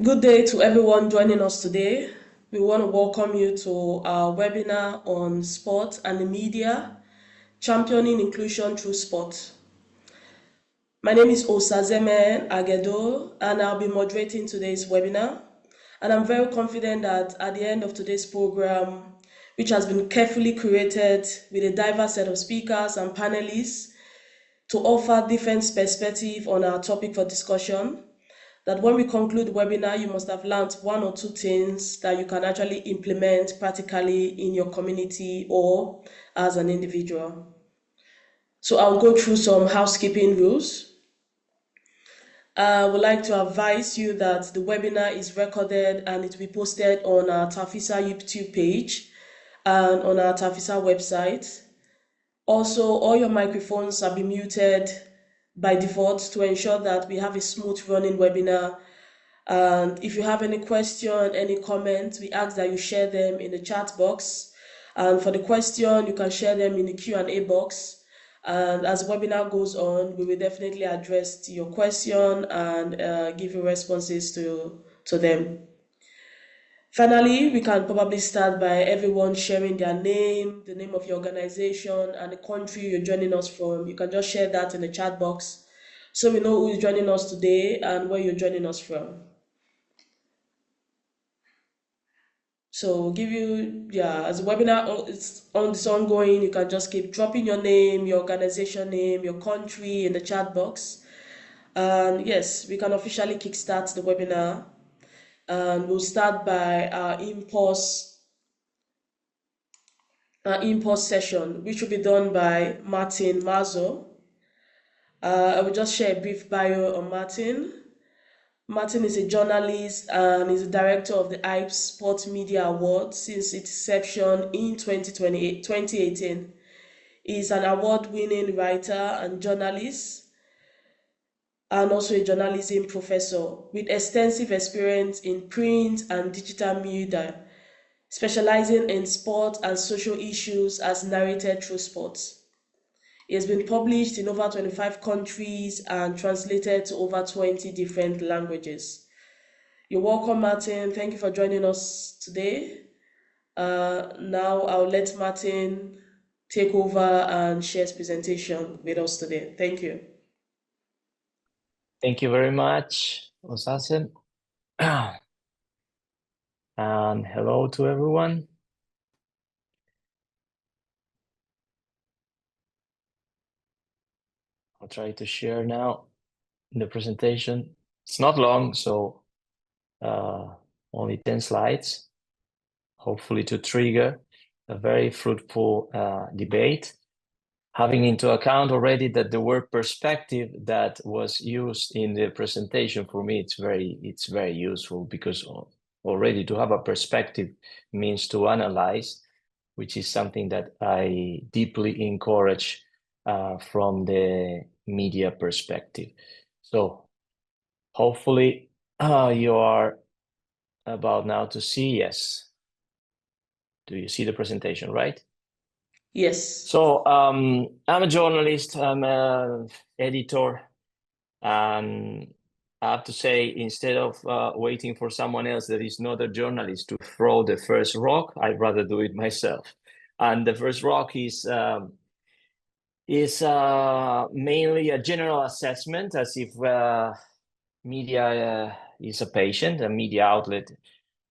Good day to everyone joining us today. We want to welcome you to our webinar on sport and the media, championing inclusion through sport. My name is Osazemen Aghedo, and I'll be moderating today's webinar. And I'm very confident that at the end of today's program, which has been carefully curated with a diverse set of speakers and panelists to offer different perspectives on our topic for discussion, that when we conclude the webinar, you must have learned one or two things that you can actually implement practically in your community or as an individual. So I'll go through some housekeeping rules. I would like to advise you that the webinar is recorded and it will be posted on our TAFISA YouTube page and on our TAFISA website. Also, all your microphones will be muted by default to ensure that we have a smooth running webinar. And if you have any question, any comment, we ask that you share them in the chat box. And for the question, you can share them in the Q&A box. And as the webinar goes on, we will definitely address your question and give you responses to them. Finally, we can probably start by everyone sharing their name, the name of your organization, and the country you're joining us from. You can just share that in the chat box so we know who is joining us today and where you're joining us from. So we'll give you, as the webinar is ongoing, you can just keep dropping your name, your organization name, your country in the chat box. And yes, we can officially kickstart the webinar. And we'll start by our in-pause session, which will be done by Martin Mazur. I will just share a brief bio on Martin. Martin is a journalist and is the director of the AIPS Sports Media Award since its inception in 2018. He is an award-winning writer and journalist and also a journalism professor with extensive experience in print and digital media, specializing in sport and social issues as narrated through sports. It has been published in over 25 countries and translated to over 20 different languages. You're welcome, Martin. Thank you for joining us today. Now I'll let Martin take over and share his presentation with us today. Thank you. Thank you very much, Osazemen. And hello to everyone. I'll try to share now the presentation. It's not long, so only 10 slides, hopefully to trigger a very fruitful debate, having into account already that the word perspective that was used in the presentation, for me, it's very useful, because already to have a perspective means to analyze, which is something that I deeply encourage from the media perspective. So hopefully you are about now to see, yes. Do you see the presentation, right? Yes. So I'm a journalist, I'm an editor, and I have to say, instead of waiting for someone else that is not a journalist to throw the first rock, I'd rather do it myself. And the first rock is mainly a general assessment, as if media is a patient, a media outlet.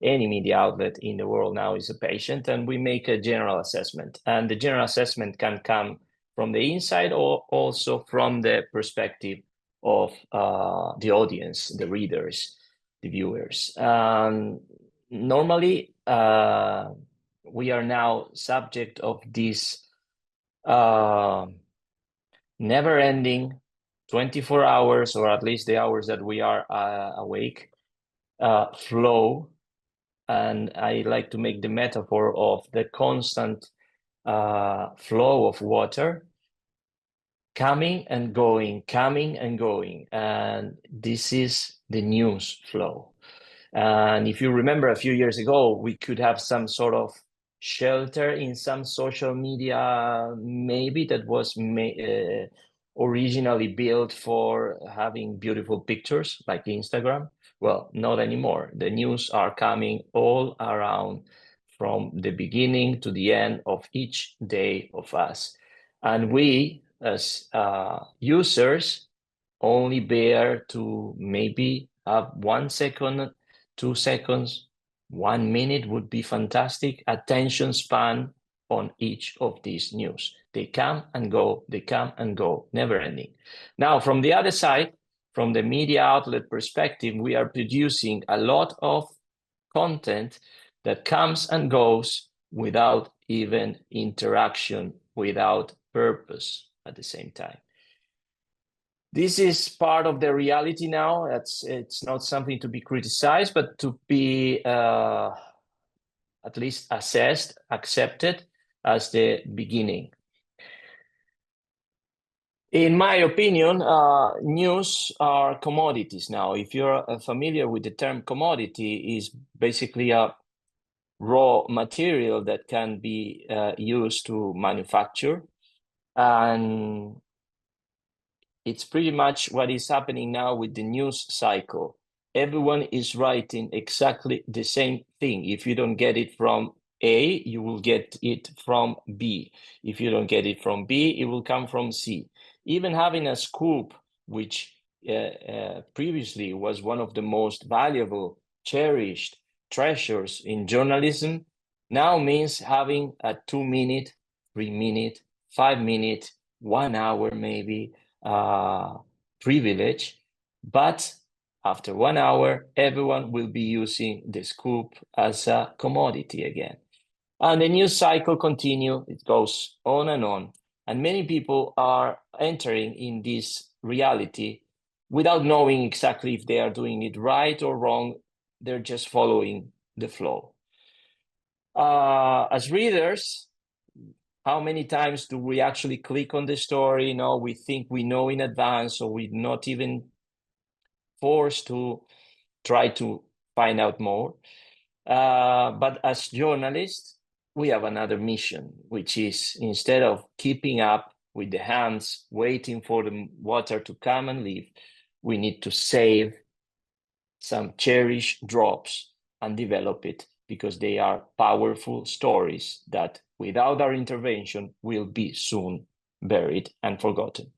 Any media outlet in the world now is a patient, and we make a general assessment. And the general assessment can come from the inside or also from the perspective of the audience, the readers, the viewers. Normally, we are now subject of this never-ending 24 hours, or at least the hours that we are awake, flow. And I like to make the metaphor of the constant flow of water, coming and going, coming and going. And this is the news flow. And if you remember, a few years ago, we could have some sort of shelter in some social media, maybe, that was originally built for having beautiful pictures, like Instagram, Well, not anymore. The news are coming all around from the beginning to the end of each day of us. And we, as users, only bear to maybe have 1 second, 2 seconds, 1 minute would be fantastic attention span on each of these news. They come and go, never ending. Now, from the other side, from the media outlet perspective, we are producing a lot of content that comes and goes without even interaction, without purpose at the same time. This is part of the reality now. It's not something to be criticized, but to be at least assessed, accepted as the beginning. In my opinion, news are commodities now. If you're familiar with the term commodity, is basically a raw material that can be used to manufacture. And it's pretty much what is happening now with the news cycle. Everyone is writing exactly the same thing. If you don't get it from A, you will get it from B. If you don't get it from B, it will come from C. Even having a scoop, which previously was one of the most valuable, cherished treasures in journalism, now means having a 2-minute, 3-minute, 5-minute, 1 hour maybe, privilege, but after 1 hour, everyone will be using the scoop as a commodity again. And the news cycle continues, it goes on, and many people are entering in this reality without knowing exactly if they are doing it right or wrong. They're just following the flow. As readers, how many times do we actually click on the story? No, we think we know in advance, so we're not even forced to try to find out more. But as journalists, we have another mission, which is instead of keeping up with the hands, waiting for the water to come and leave, we need to save some cherished drops and develop it, because they are powerful stories that without our intervention will be soon buried and forgotten.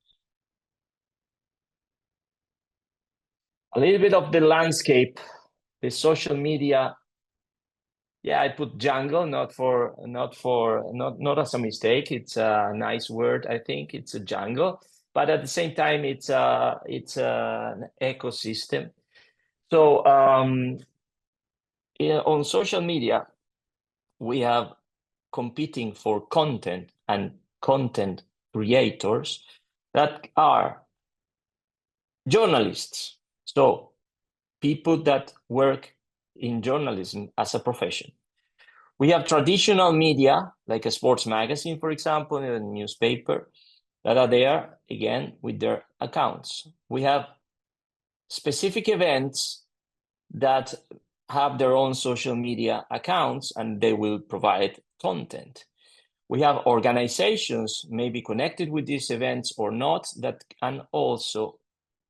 A little bit of the landscape, the social media. Yeah, I put jungle, not as a mistake. It's a nice word, I think. It's a jungle, but at the same time, it's an ecosystem. So on social media, we have competing for content and content creators that are journalists. So people that work in journalism as a profession. We have traditional media, like a sports magazine, for example, and a newspaper, that are there, again, with their accounts. We have specific events that have their own social media accounts, and they will provide content. We have organizations maybe connected with these events or not that can also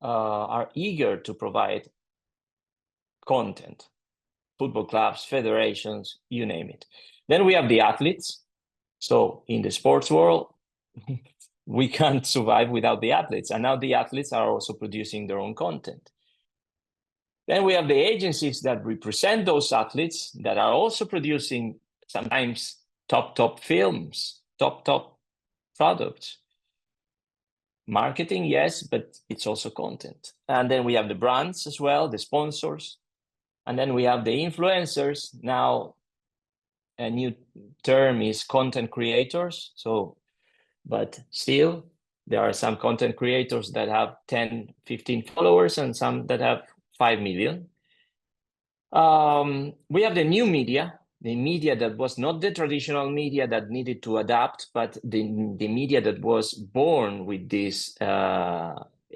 are eager to provide content. Football clubs, federations, you name it. Then we have the athletes. So in the sports world, we can't survive without the athletes. And now the athletes are also producing their own content. Then we have the agencies that represent those athletes that are also producing sometimes top films, top products. Marketing, yes, but it's also content. And then we have the brands as well, the sponsors. And then we have the influencers. Now, a new term is content creators. So, but still, there are some content creators that have 10, 15 followers and some that have 5 million. We have the new media, the media that was not the traditional media that needed to adapt, but the media that was born with this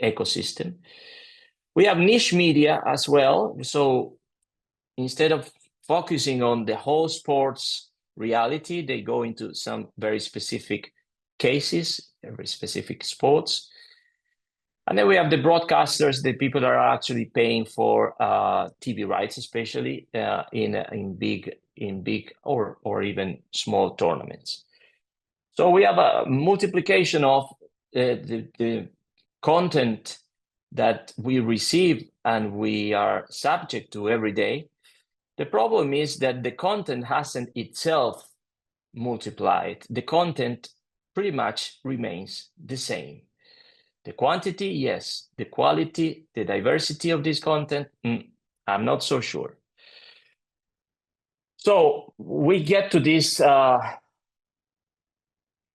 ecosystem. We have niche media as well. So instead of focusing on the whole sports reality, they go into some very specific cases, very specific sports. And then we have the broadcasters, the people that are actually paying for TV rights, especially in big or even small tournaments. So we have a multiplication of the content that we receive and we are subject to every day. The problem is that the content hasn't itself multiplied. The content pretty much remains the same. The quantity, yes. The quality, the diversity of this content, I'm not so sure. So we get to this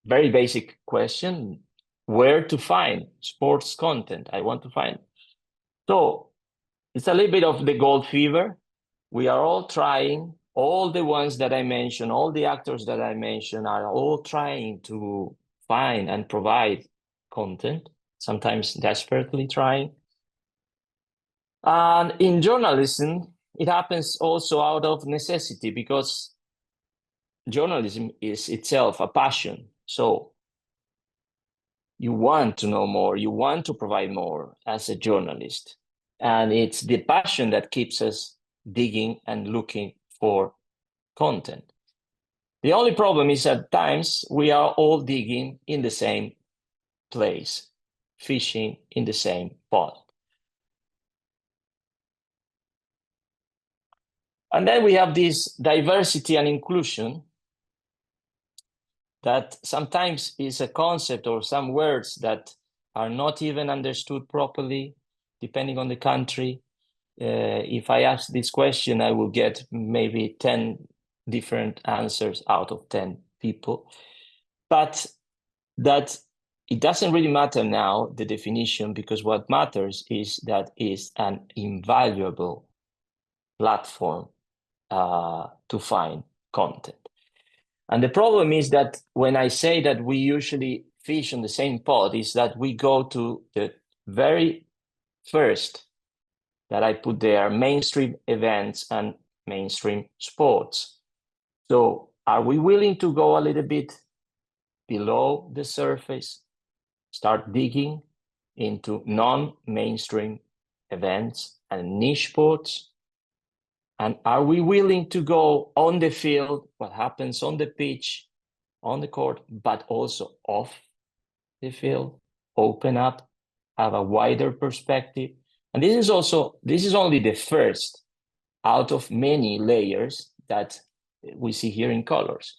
very basic question, where to find sports content? I want to find. So it's a little bit of the gold fever. We are all trying, all the ones that I mentioned, all the actors that I mentioned are all trying to find and provide content, sometimes desperately trying. And in journalism, it happens also out of necessity because journalism is itself a passion. So you want to know more, you want to provide more as a journalist. And it's the passion that keeps us digging and looking for content. The only problem is at times we are all digging in the same place, fishing in the same pot. And then we have this diversity and inclusion that sometimes is a concept or some words that are not even understood properly, depending on the country. If I ask this question, I will get maybe 10 different answers out of 10 people. But that it doesn't really matter now, the definition, because what matters is that it's an invaluable platform to find content. And the problem is that when I say that we usually fish on the same pot, is that we go to the very first that I put there, mainstream events and mainstream sports. So are we willing to go a little bit below the surface, start digging into non-mainstream events and niche sports? And are we willing to go on the field, what happens on the pitch, on the court, but also off the field, open up, have a wider perspective? And this is only the first out of many layers that we see here in colors.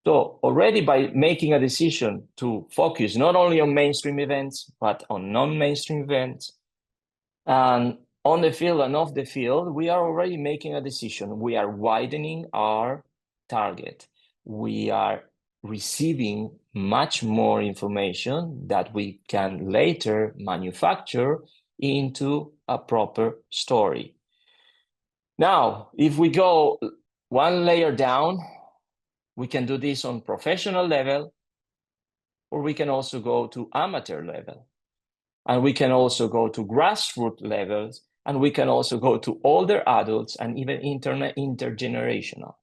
So already by making a decision to focus not only on mainstream events, but on non-mainstream events, and on the field and off the field, we are already making a decision. We are widening our target. We are receiving much more information that we can later manufacture into a proper story. Now, if we go one layer down, we can do this on professional level, or we can also go to amateur level. And we can also go to grassroots levels, and we can also go to older adults and even intergenerational.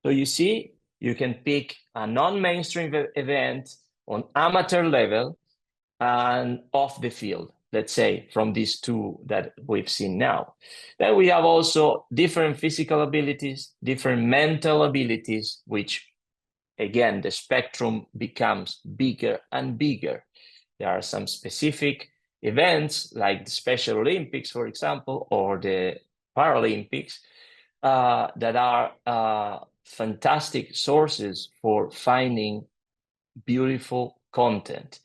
So you see, you can pick a non-mainstream event on amateur level and off the field, let's say, from these two that we've seen now. Then we have also different physical abilities, different mental abilities, which, again, the spectrum becomes bigger and bigger. There are some specific events like the Special Olympics, for example, or the Paralympics that are fantastic sources for finding beautiful content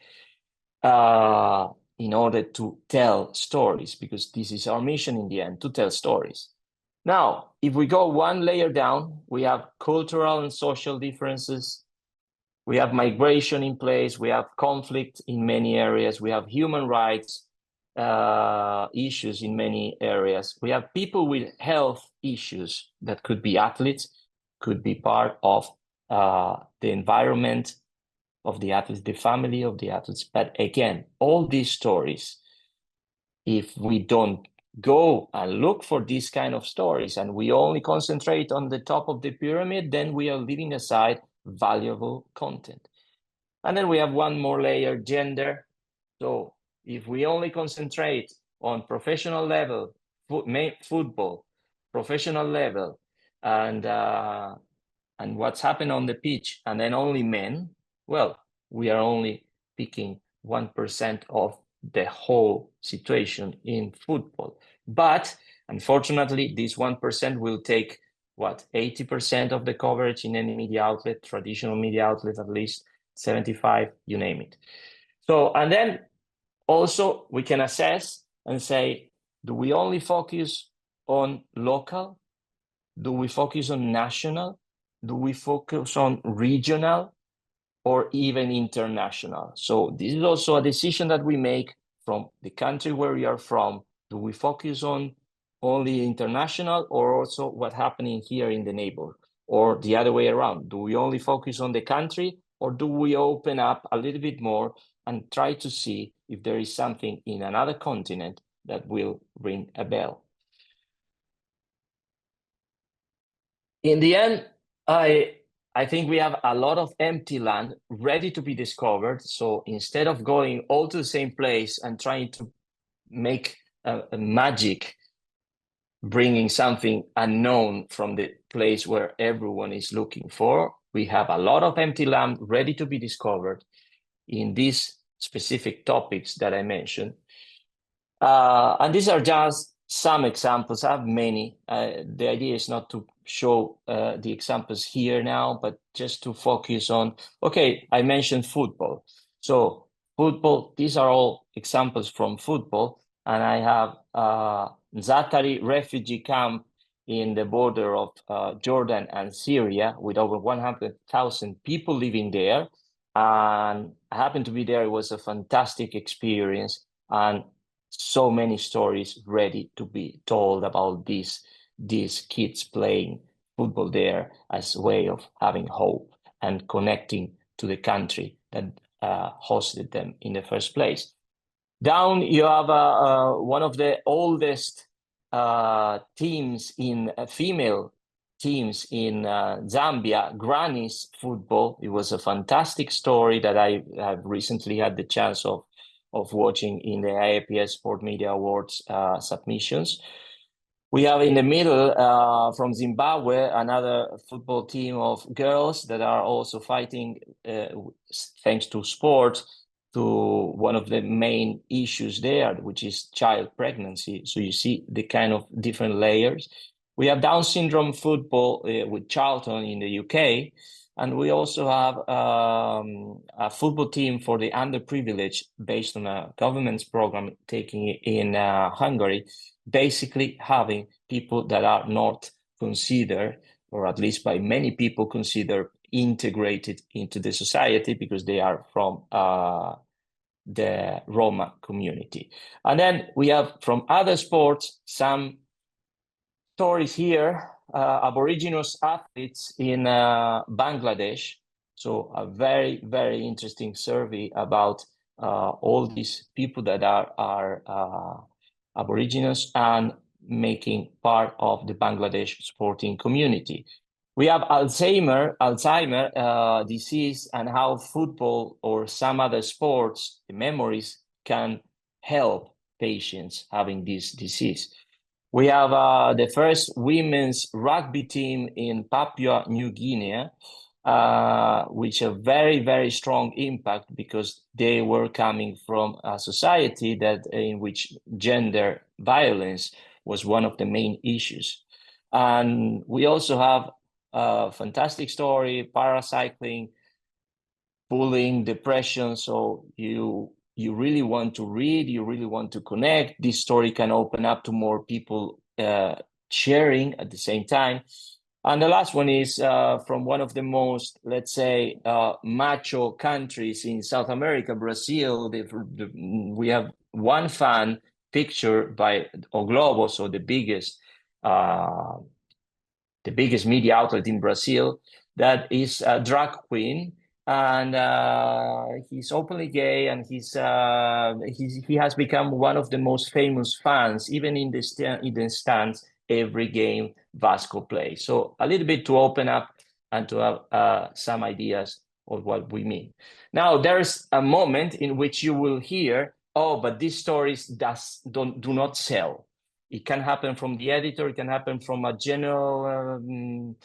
in order to tell stories, because this is our mission in the end, to tell stories. Now, if we go one layer down, we have cultural and social differences. We have migration in place. We have conflict in many areas. We have human rights issues in many areas. We have people with health issues that could be athletes, could be part of the environment of the athletes, the family of the athletes. But again, all these stories, if we don't go and look for these kind of stories and we only concentrate on the top of the pyramid, then we are leaving aside valuable content. And then we have one more layer, gender. So if we only concentrate on professional level, football, professional level, and what's happened on the pitch, and then only men, well, we are only picking 1% of the whole situation in football. But unfortunately, this 1% will take, what, 80% of the coverage in any media outlet, traditional media outlet, at least 75, you name it. So, and then also we can assess and say, do we only focus on local? Do we focus on national? Do we focus on regional or even international? So this is also a decision that we make from the country where we are from. Do we focus on only international or also what's happening here in the neighborhood? Or the other way around, do we only focus on the country or do we open up a little bit more and try to see if there is something in another continent that will ring a bell? In the end, I think we have a lot of empty land ready to be discovered. So instead of going all to the same place and trying to make a magic, bringing something unknown from the place where everyone is looking for, we have a lot of empty land ready to be discovered in these specific topics that I mentioned. And these are just some examples. I have many. The idea is not to show the examples here now, but just to focus on, okay, I mentioned football. So football, these are all examples from football. And I have Zaatari refugee camp in the border of Jordan and Syria with over 100,000 people living there. And I happened to be there. It was a fantastic experience. And so many stories ready to be told about these kids playing football there as a way of having hope and connecting to the country that hosted them in the first place. Down, you have one of the oldest teams in female teams in Zambia, Granny's football. It was a fantastic story that I have recently had the chance of watching in the AIPS Sport Media Awards submissions. We have in the middle from Zimbabwe, another football team of girls that are also fighting, thanks to sport, to one of the main issues there, which is child pregnancy. So you see the kind of different layers. We have Down syndrome football with Charlton in the UK. And we also have a football team for the underprivileged based on a government's program taking it in Hungary, basically having people that are not considered, or at least by many people considered, integrated into the society because they are from the Roma community. And then we have from other sports, some stories here, Aboriginous athletes in Bangladesh. So a very, very interesting survey about all these people that are Aboriginous and making part of the Bangladesh sporting community. We have Alzheimer disease and how football or some other sports, the memories can help patients having this disease. We have the first women's rugby team in Papua New Guinea, which a very, very strong impact because they were coming from a society that in which gender violence was one of the main issues. And we also have a fantastic story, paracycling, bullying, depression. So you really want to read, you really want to connect. This story can open up to more people sharing at the same time. And the last one is from one of the most, let's say, macho countries in South America, Brazil. We have one fan picture by O Globo, so the biggest media outlet in Brazil, that is a drag queen. And he's openly gay, and he has become one of the most famous fans, even in the stands every game Vasco plays. So a little bit to open up and to have some ideas of what we mean. Now, there's a moment in which you will hear, oh, but these stories do not sell. It can happen from the editor. It can happen from a general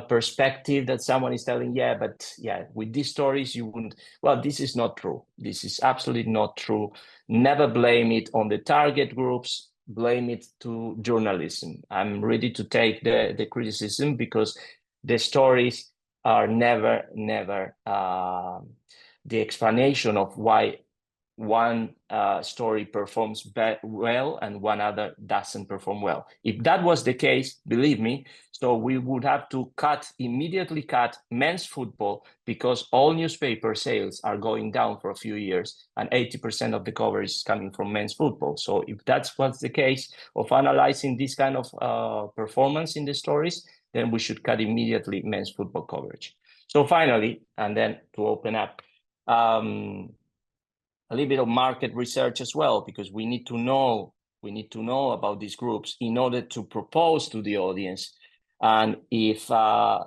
perspective that someone is telling, yeah, but yeah, with these stories, you wouldn't. Well, this is not true. This is absolutely not true. Never blame it on the target groups. Blame it to journalism. I'm ready to take the criticism because the stories are never the explanation of why one story performs well and one other doesn't perform well. If that was the case, believe me, so we would have to immediately cut men's football because all newspaper sales are going down for a few years and 80% of the coverage is coming from men's football. So if that's what's the case of analyzing this kind of performance in the stories, then we should cut immediately men's football coverage. So finally, and then to open up, a little bit of market research as well, because we need to know about these groups in order to propose to the audience. And if I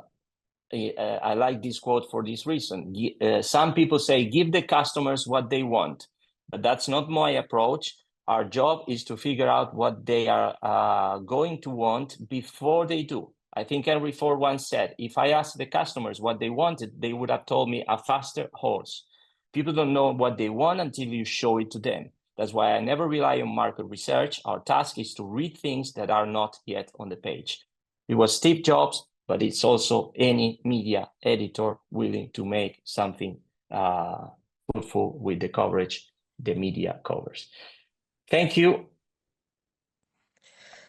like this quote for this reason, some people say, give the customers what they want, but that's not my approach. Our job is to figure out what they are going to want before they do. I think Henry Ford once said, if I asked the customers what they wanted, they would have told me a faster horse. People don't know what they want until you show it to them. That's why I never rely on market research. Our task is to read things that are not yet on the page. It was Steve Jobs, but it's also any media editor willing to make something fruitful with the coverage the media covers. Thank you.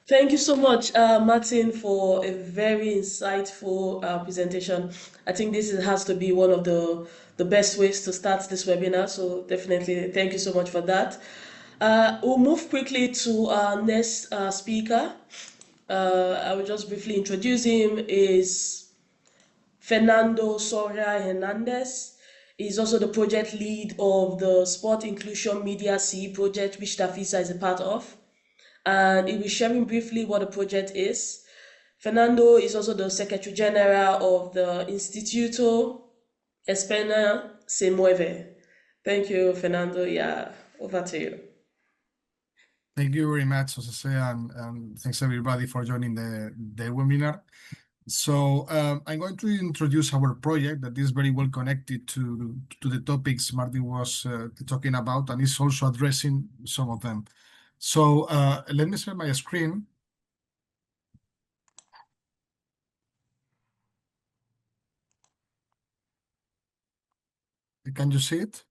Thank you so much, Martin, for a very insightful presentation. I think this has to be one of the best ways to start this webinar, so definitely thank you so much for that. We'll move quickly to our next speaker. I will just briefly introduce him. Is Fernando Soria Hernandez. He's also the project lead of the Sport Inclusion Media CE project, which TAFISA is a part of. And he'll be sharing briefly what the project is. Fernando is also the Secretary General of the Instituto, España, se Mueve. Thank you, Fernando. Yeah, over to you. Thank you very much, Osazemen, and thanks everybody for joining the webinar. So I'm going to introduce our project that is very well connected to the topics Martin was talking about, and is also addressing some of them. So let me share my screen. Can you see it?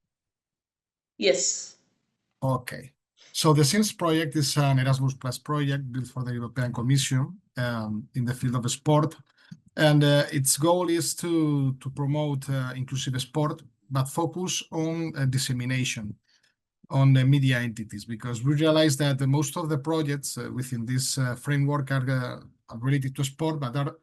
Yes. Okay. So the SIMS project is an Erasmus Plus project built for the European Commission in the field of sport. And its goal is to promote inclusive sport, but focus on dissemination on the media entities, because we realize that most of the projects within this framework are related to sport, but are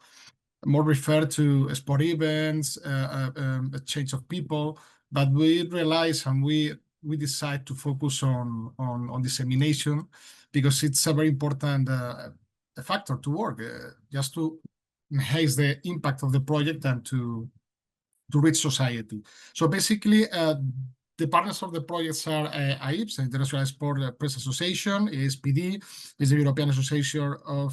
more referred to sport events, a change of people. But we realize and we decide to focus on dissemination, because it's a very important factor to work, just to enhance the impact of the project and to reach society. So basically, the partners of the projects are AIPS, International Sport Press Association, ASPD, is the European Association of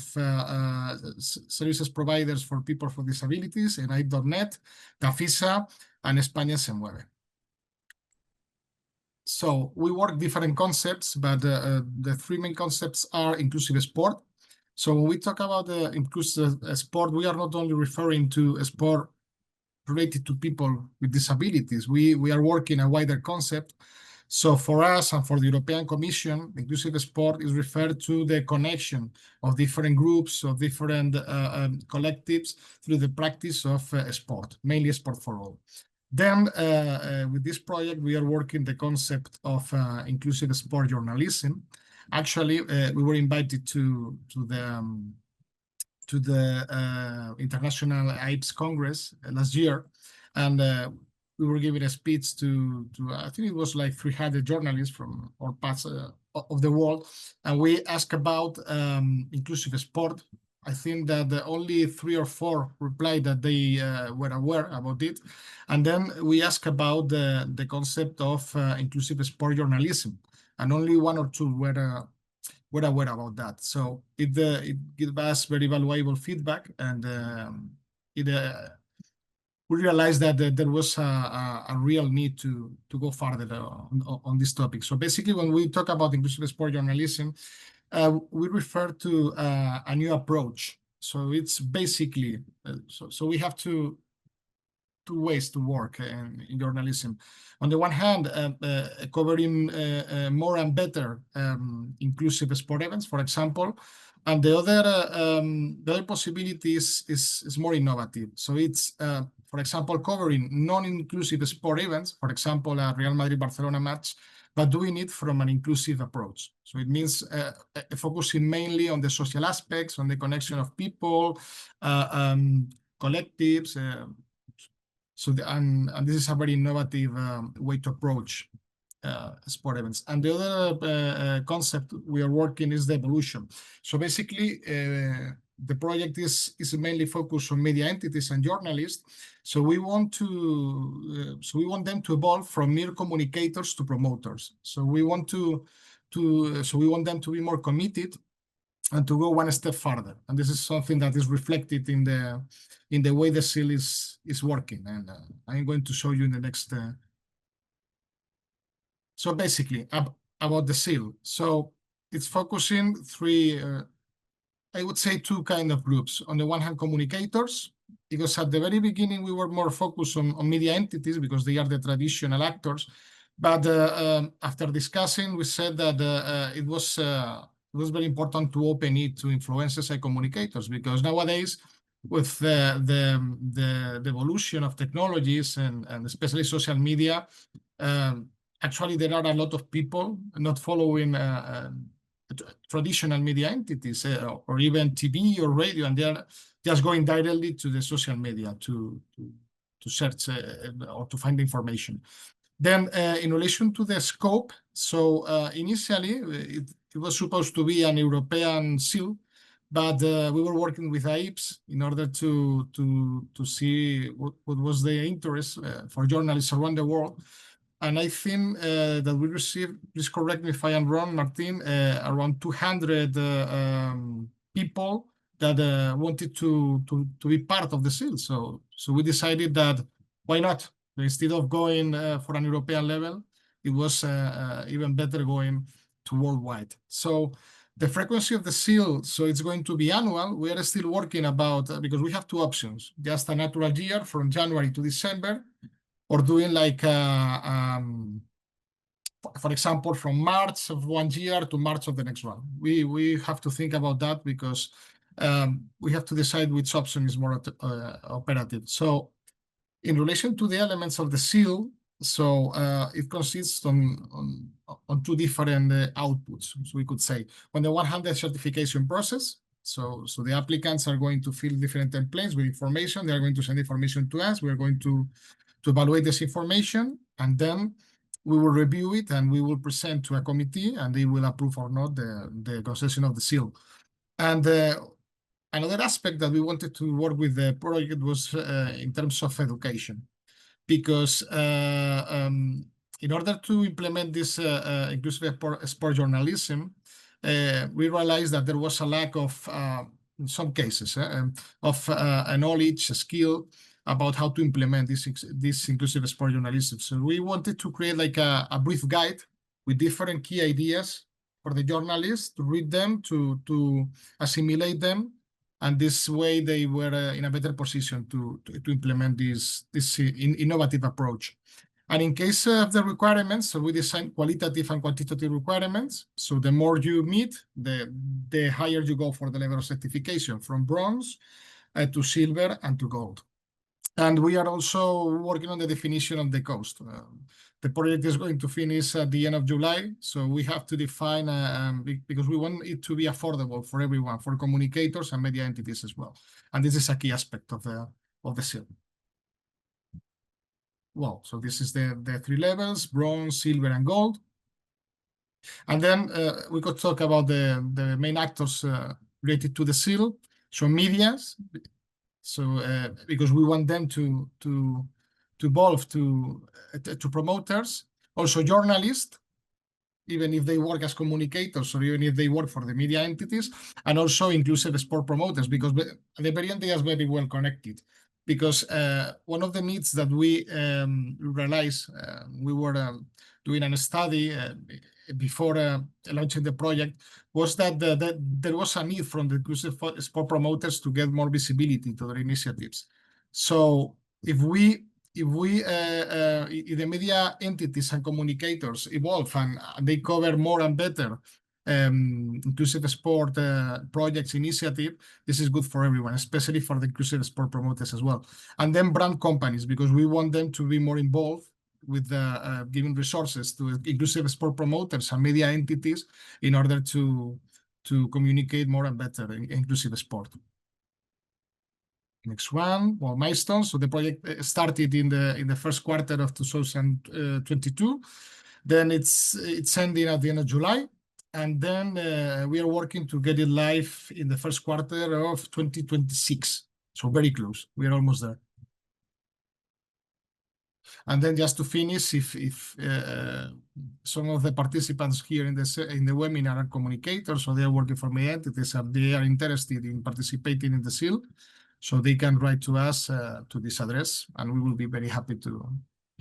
Services Providers for People with Disabilities, and Donets, TAFISA, and España se Mueve. So we work different concepts, but the three main concepts are inclusive sport. So when we talk about inclusive sport, we are not only referring to sport related to people with disabilities. We are working a wider concept. So for us and for the European Commission, inclusive sport is referred to the connection of different groups, of different collectives through the practice of sport, mainly sport for all. Then with this project, we are working the concept of inclusive sport journalism. Actually, we were invited to the International AIPS Congress last year, and we were giving a speech to I think it was like 300 journalists from all parts of the world, and we asked about inclusive sport. I think that only 3 or 4 replied that they were aware about it, and then we asked about the concept of inclusive sport journalism. and only 1 or 2 were aware about that. So it gave us very valuable feedback, and we realized that there was a real need to go further on this topic. So basically, when we talk about inclusive sport journalism, we refer to a new approach. So it's basically, so we have two ways to work in journalism. On the one hand, covering more and better inclusive sport events, for example, and the other possibility is more innovative. So it's, for example, covering non-inclusive sport events, for example, a Real Madrid-Barcelona match, but doing it from an inclusive approach. So it means focusing mainly on the social aspects, on the connection of people, collectives. And this is a very innovative way to approach sport events. And the other concept we are working is the evolution. So basically, the project is mainly focused on media entities and journalists. So we want them to evolve from mere communicators to promoters. So we want them to be more committed and to go one step further. And this is something that is reflected in the way the seal is working. And I'm going to show you in the next. So basically, about the seal. So it's focusing I would say 2 kind of groups. On the one hand, communicators, because at the very beginning, we were more focused on media entities because they are the traditional actors. But after discussing, we said that it was very important to open it to influencers and communicators, because nowadays, with the evolution of technologies and especially social media, actually there are a lot of people not following traditional media entities or even TV or radio, and they're just going directly to the social media to search or to find information. Then in relation to the scope, so initially it was supposed to be an European seal, but we were working with AIPS in order to see what was the interest for journalists around the world. And I think that we received, please correct me if I am wrong, Martin, around 200 people that wanted to be part of the seal. So we decided that why not? Instead of going for an European level, it was even better going to worldwide. So the frequency of the seal, so it's going to be annual. We are still working about, because we have 2 options, just a natural year from January to December, or doing like, for example, from March of one year to March of the next one. We have to think about that because we have to decide which option is more operative. So in relation to the elements of the seal, so it consists on 2 different outputs, so we could say. On the one hand, the certification process. So the applicants are going to fill different templates with information. They are going to send information to us. We are going to evaluate this information, and then we will review it and we will present to a committee, and they will approve or not the concession of the seal. And another aspect that we wanted to work with the project was in terms of education, because in order to implement this inclusive sport journalism, we realized that there was a lack of, in some cases, of a knowledge, a skill about how to implement this inclusive sport journalism. So we wanted to create like a brief guide with different key ideas for the journalists to read them, to assimilate them, and this way they were in a better position to implement this innovative approach. And in case of the requirements, so we designed qualitative and quantitative requirements. So the more you meet, the higher you go for the level of certification, from bronze to silver and to gold. And we are also working on the definition of the cost. The project is going to finish at the end of July, so we have to define, because we want it to be affordable for everyone, for communicators and media entities as well. And this is a key aspect of the seal. Well, so this is the 3 levels: bronze, silver, and gold. And then we could talk about the main actors related to the seal. So medias. So because we want them to evolve to promoters, also journalists, even if they work as communicators or even if they work for the media entities, and also inclusive sport promoters, because the very end is very well connected. Because one of the needs that we realized, we were doing a study before launching the project, was that there was a need from the inclusive sport promoters to get more visibility to their initiatives. So if the media entities and communicators evolve and they cover more and better inclusive sport projects initiative, this is good for everyone, especially for the inclusive sport promoters as well. And then brand companies, because we want them to be more involved with giving resources to inclusive sport promoters and media entities in order to communicate more and better in inclusive sport. Next one, well, milestones. So the project started in the first quarter of 2022. Then it's ending at the end of July. And then we are working to get it live in the first quarter of 2026. So very close. We are almost there. And then just to finish, if some of the participants here in the webinar are communicators, so they are working for media entities, and they are interested in participating in the seal, so they can write to us to this address, and we will be very happy to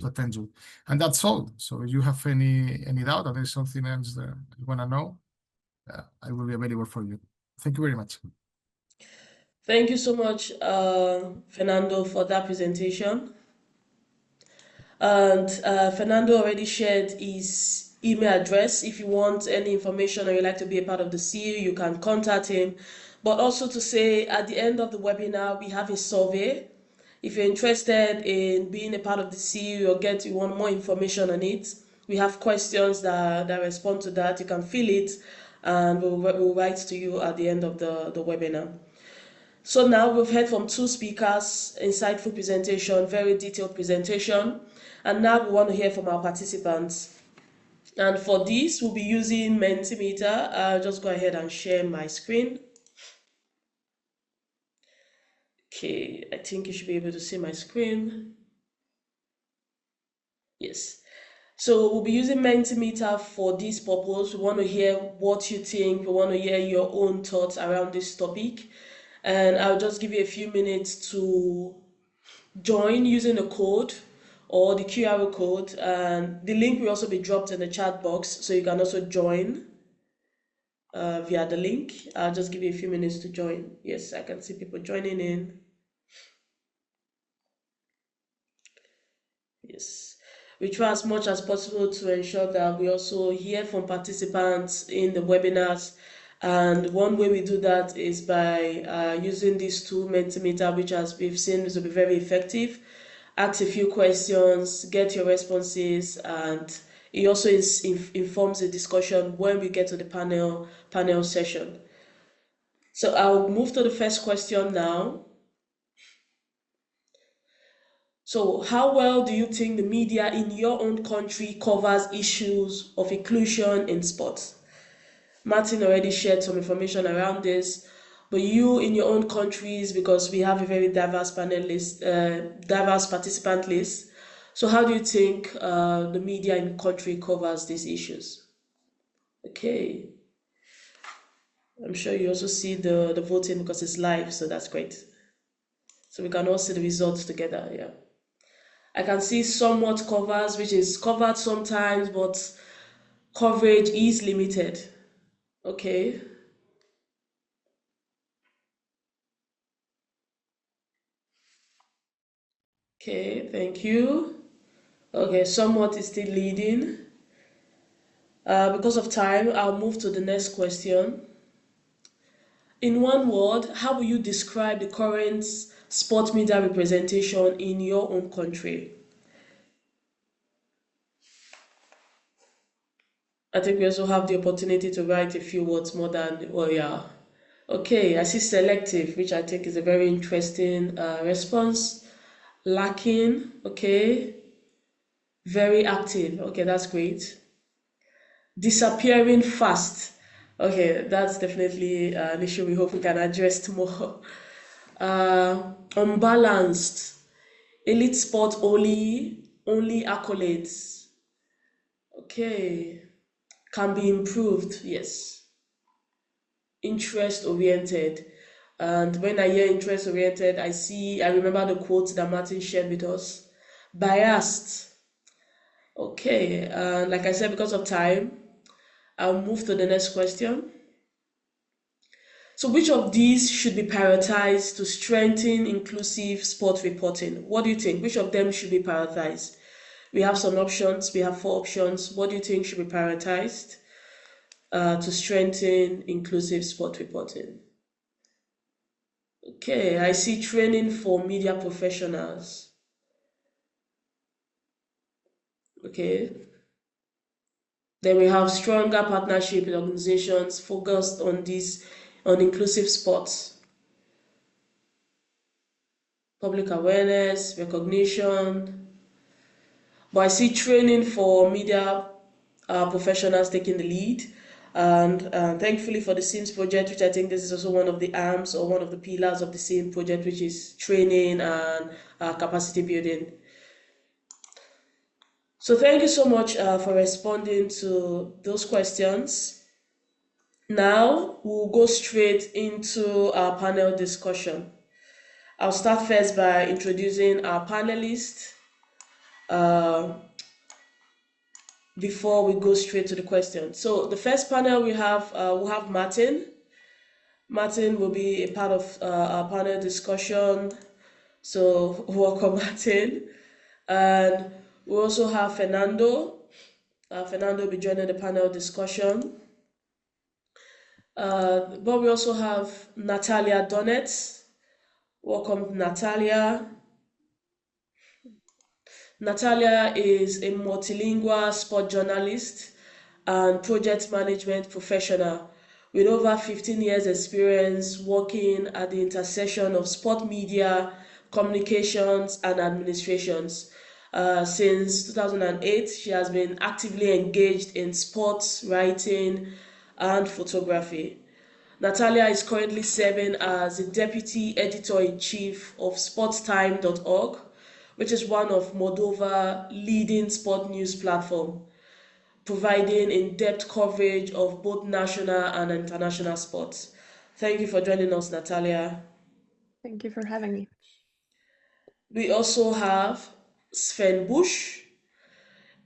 attend you. And that's all. So if you have any doubt or there's something else that you want to know, I will be available for you. Thank you very much. Thank you so much, Fernando, for that presentation. And Fernando already shared his email address. If you want any information or you'd like to be a part of the seal, you can contact him. But also to say, at the end of the webinar, we have a survey. If you're interested in being a part of the seal or you want more information on it, we have questions that respond to that. You can fill it and we'll write to you at the end of the webinar. So now we've heard from two speakers, insightful presentation, very detailed presentation. And now we want to hear from our participants. And for this, we'll be using Mentimeter. I'll just go ahead and share my screen. Okay, I think you should be able to see my screen. Yes. So we'll be using Mentimeter for this purpose. We want to hear what you think. We want to hear your own thoughts around this topic. And I'll just give you a few minutes to join using the code or the QR code. And the link will also be dropped in the chat box, so you can also join via the link. I'll just give you a few minutes to join. Yes, I can see people joining in. Yes, we try as much as possible to ensure that we also hear from participants in the webinars. And one way we do that is by using this tool, Mentimeter, which, as we've seen, will be very effective. Ask a few questions, get your responses, and it also informs the discussion when we get to the panel session. So I'll move to the first question now. So how well do you think the media in your own country covers issues of inclusion in sports? Martin already shared some information around this, but you in your own countries, because we have a very diverse panel list, diverse participant list. So how do you think the media in the country covers these issues? Okay. I'm sure you also see the voting because it's live, so that's great. So we can all see the results together, yeah. I can see somewhat covers, which is covered sometimes, but coverage is limited. Okay. Okay, thank you. Okay, somewhat is still leading. Because of time, I'll move to the next question. In one word, how will you describe the current sport media representation in your own country? I think we also have the opportunity to write a few words more than, well, yeah. Okay, I see selective, which I think is a very interesting response. Lacking, okay. Very active, okay, that's great. Disappearing fast, okay, that's definitely an issue we hope we can address more. Unbalanced, elite sport only accolades. Okay, can be improved. Yes. Interest-oriented. And when I hear interest-oriented, I remember the quote that Martin shared with us. Biased. Okay, like I said, because of time, I'll move to the next question. So which of these should be prioritized to strengthen inclusive sport reporting? What do you think? Which of them should be prioritized? We have some options. We have 4 options. What do you think should be prioritized to strengthen inclusive sport reporting? Okay, I see training for media professionals. Okay. Then we have stronger partnership with organizations focused on inclusive sports. Public awareness, recognition. But I see training for media professionals taking the lead. And thankfully for the SIMS project, which I think this is also one of the arms or one of the pillars of the SIMS project, which is training and capacity building. So thank you so much for responding to those questions. Now we'll go straight into our panel discussion. I'll start first by introducing our panelists before we go straight to the question. So the first panel we'll have Martin. Martin will be a part of our panel discussion. So welcome, Martin. And we also have Fernando. Fernando will be joining the panel discussion. But we also have Natalia Donets. Welcome, Natalia. Natalia is a multilingual sport journalist and project management professional with over 15 years experience working at the intersection of sport media, communications, and administrations. Since 2008, she has been actively engaged in sports writing and photography. Natalia is currently serving as the Deputy Editor-in-Chief of sportstime.org, which is one of Moldova's leading sport news platform, providing in-depth coverage of both national and international sports. Thank you for joining us, Natalia. Thank you for having me. We also have Sven Busch,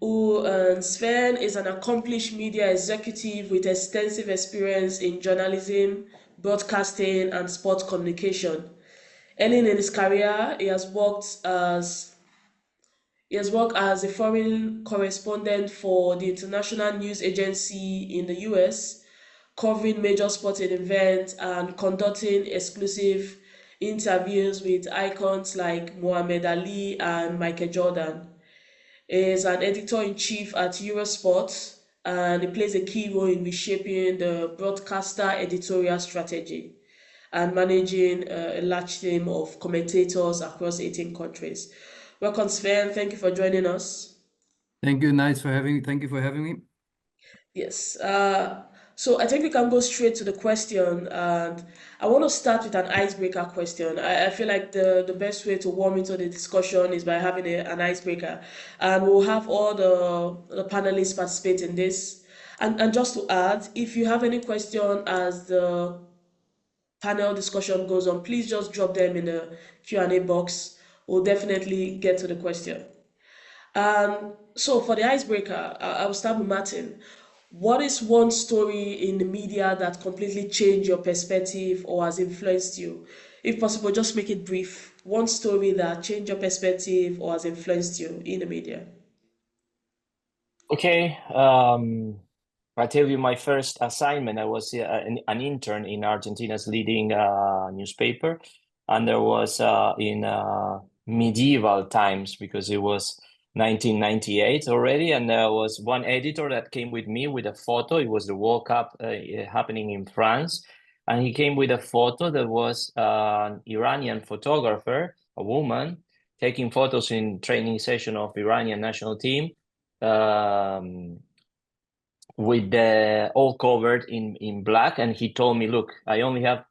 Sven is an accomplished media executive with extensive experience in journalism, broadcasting, and sports communication. Early in his career, he has worked as a foreign correspondent for the International News Agency in the US, covering major sporting events and conducting exclusive interviews with icons like Muhammad Ali and Michael Jordan. He is an editor-in-chief at Eurosport, and he plays a key role in reshaping the broadcaster editorial strategy and managing a large team of commentators across 18 countries. Welcome, Sven. Thank you for joining us. Thank you. Nice for having me. Thank you for having me. Yes. So I think we can go straight to the question, and I want to start with an icebreaker question. I feel like the best way to warm into the discussion is by having an icebreaker, and we'll have all the panelists participate in this. And just to add, if you have any question as the panel discussion goes on, please just drop them in the Q&A box. We'll definitely get to the question. So for the icebreaker, I'll start with Martin. What is one story in the media that completely changed your perspective or has influenced you? If possible, just make it brief. One story that changed your perspective or has influenced you in the media. Okay. I tell you my first assignment. I was an intern in Argentina's leading newspaper, and there was in medieval times, because it was 1998 already, and there was one editor that came with me with a photo. It was the World Cup happening in France, and he came with a photo that was an Iranian photographer, a woman, taking photos in training session of Iranian national team, with the all covered in black. And he told me, look, I only have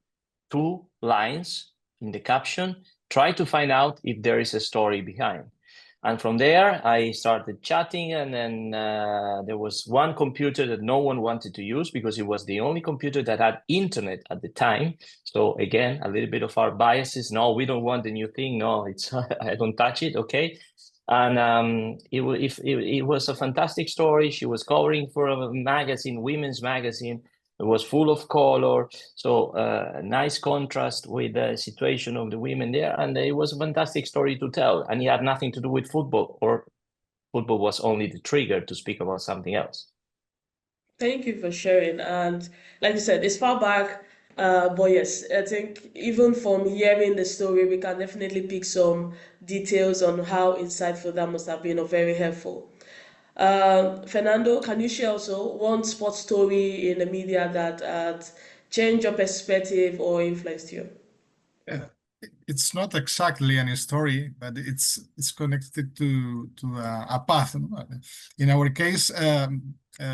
2 lines in the caption. Try to find out if there is a story behind. And from there, I started chatting, and then there was one computer that no one wanted to use because it was the only computer that had internet at the time. So again, a little bit of our biases. No, we don't want the new thing. No, it's I don't touch it. Okay. And it was a fantastic story. She was covering for a magazine, women's magazine. It was full of color, so nice contrast with the situation of the women there, and it was a fantastic story to tell. And it had nothing to do with football, or football was only the trigger to speak about something else. Thank you for sharing. And like you said, it's far back, but yes, I think even from hearing the story, we can definitely pick some details on how insightful that must have been or very helpful. Fernando, can you share also one sports story in the media that had changed your perspective or influenced you? Yeah. It's not exactly any story, but it's connected to a path. In our case,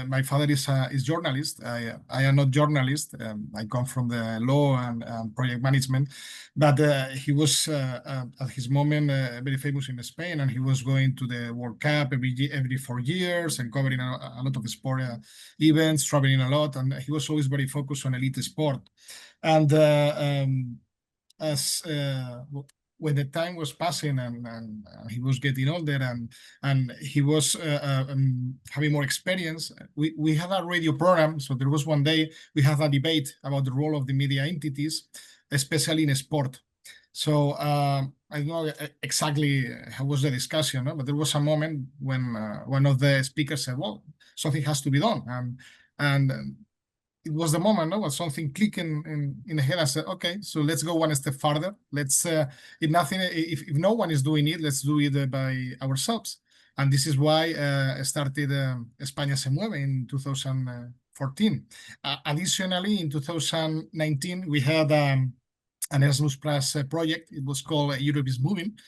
my father is journalist. I am not journalist. I come from the law and project management, but he was at his moment very famous in Spain, and he was going to the World Cup every 4 years and covering a lot of sport events, traveling a lot, and he was always very focused on elite sport. And as when the time was passing and he was getting older and he was having more experience, we had a radio program. So there was one day we had a debate about the role of the media entities, especially in sport. So I don't know exactly how was the discussion, but there was a moment when one of the speakers said, well, something has to be done. And it was the moment, when something clicked in the head. I said, okay, so let's go one step further. Let's, if no one is doing it, let's do it by ourselves. And this is why I started España se Mueve in 2014. Additionally, in 2019, we had an Erasmus Plus project. It was called Europe is Moving.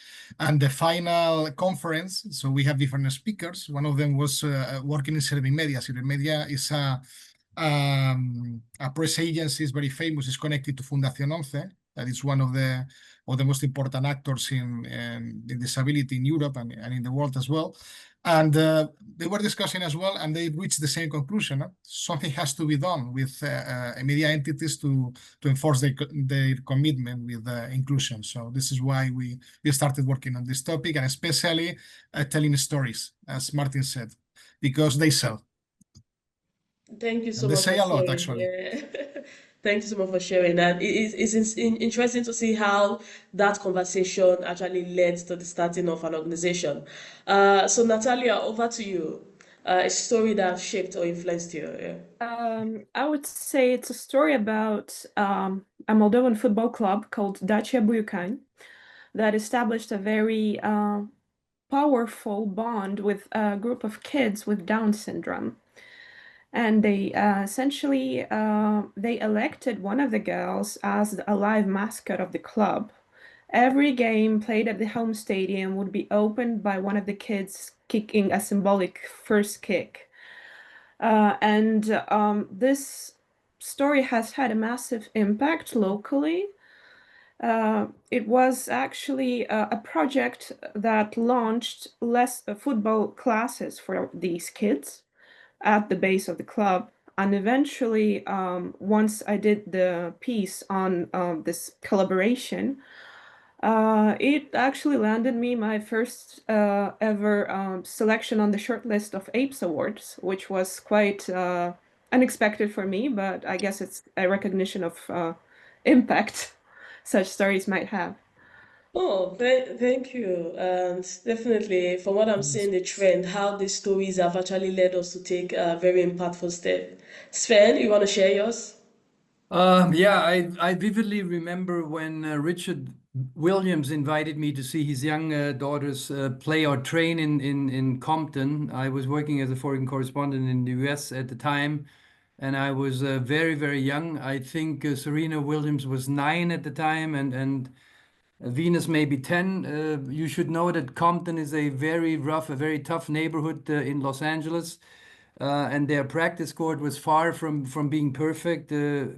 And the final conference, so we have different speakers. One of them was working in Sven Media. Sven Media is a press agency, is very famous, is connected to Fundación 11. That is one of the most important actors in disability in Europe and in the world as well. And they were discussing as well, and they reached the same conclusion. Something has to be done with media entities to enforce their commitment with inclusion. So this is why we started working on this topic, and especially telling stories, as Martin said, because they sell. Thank you so They much say for a lot, sharing. actually. Yeah. Thank you so much for sharing that. It's interesting to see how that conversation actually led to the starting of an organization. So Natalia, over to you. A story that shaped or influenced you. Yeah. I would say it's a story about a Moldovan football club called Dacia Bucani that established a very powerful bond with a group of kids with Down syndrome. And they essentially they elected one of the girls as a live mascot of the club. Every game played at the home stadium would be opened by one of the kids kicking a symbolic first kick. And this story has had a massive impact locally. It was actually a project that launched less football classes for these kids at the base of the club. And eventually, once I did the piece on this collaboration, it actually landed me my first ever selection on the shortlist of AIPS Awards, which was quite unexpected for me, but I guess it's a recognition of impact such stories might have. Oh, thank you. And definitely, from what I'm seeing, the trend, how these stories have actually led us to take a very impactful step. Sven, you want to share yours? Yeah, I vividly remember when Richard Williams invited me to see his young daughters play or train in Compton. I was working as a foreign correspondent in the US at the time, and I was very, very young. I think Serena Williams was 9 at the time, and Venus maybe 10. You should know that Compton is a very rough, a very tough neighborhood in Los Angeles. And their practice court was far from being perfect.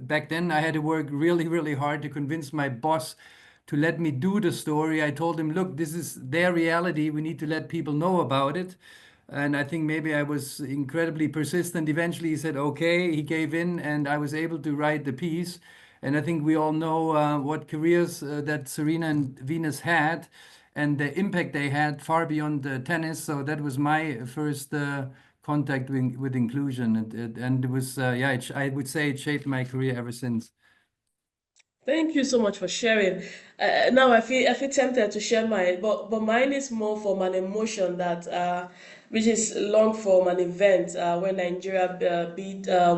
Back then, I had to work really, really hard to convince my boss to let me do the story. I told him, look, this is their reality. We need to let people know about it. And I think maybe I was incredibly persistent. Eventually he said, okay, he gave in, and I was able to write the piece. And I think we all know what careers that Serena and Venus had, and the impact they had far beyond tennis. So that was my first contact with inclusion. And it was, yeah, I would say it shaped my career ever since. Thank you so much for sharing. Now I feel tempted to share mine, but mine is more from an emotion that which is long from an event when Nigeria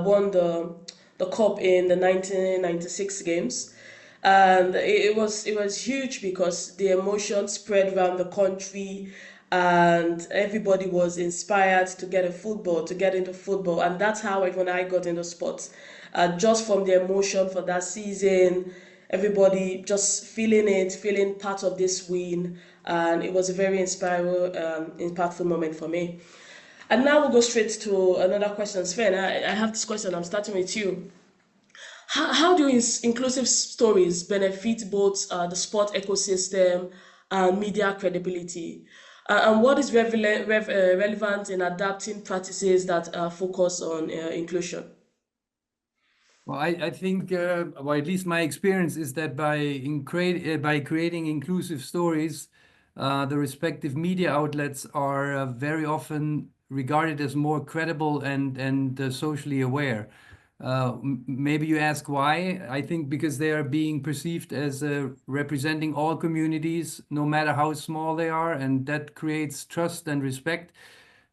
won the cup in the 1996 games, and it was huge because the emotion spread around the country, and everybody was inspired to get into football, and that's how even I got into sports. Just from the emotion for that season, everybody just feeling part of this win, and it was a very inspiring, impactful moment for me. And now we'll go straight to another question. Sven, I have this question. I'm starting with you. How do inclusive stories benefit both the sport ecosystem and media credibility? And what is relevant in adapting practices that focus on inclusion? Well, I think, well, at least my experience is that by creating inclusive stories, the respective media outlets are very often regarded as more credible and socially aware. Maybe you ask why. I think because they are being perceived as representing all communities, no matter how small they are, and that creates trust and respect.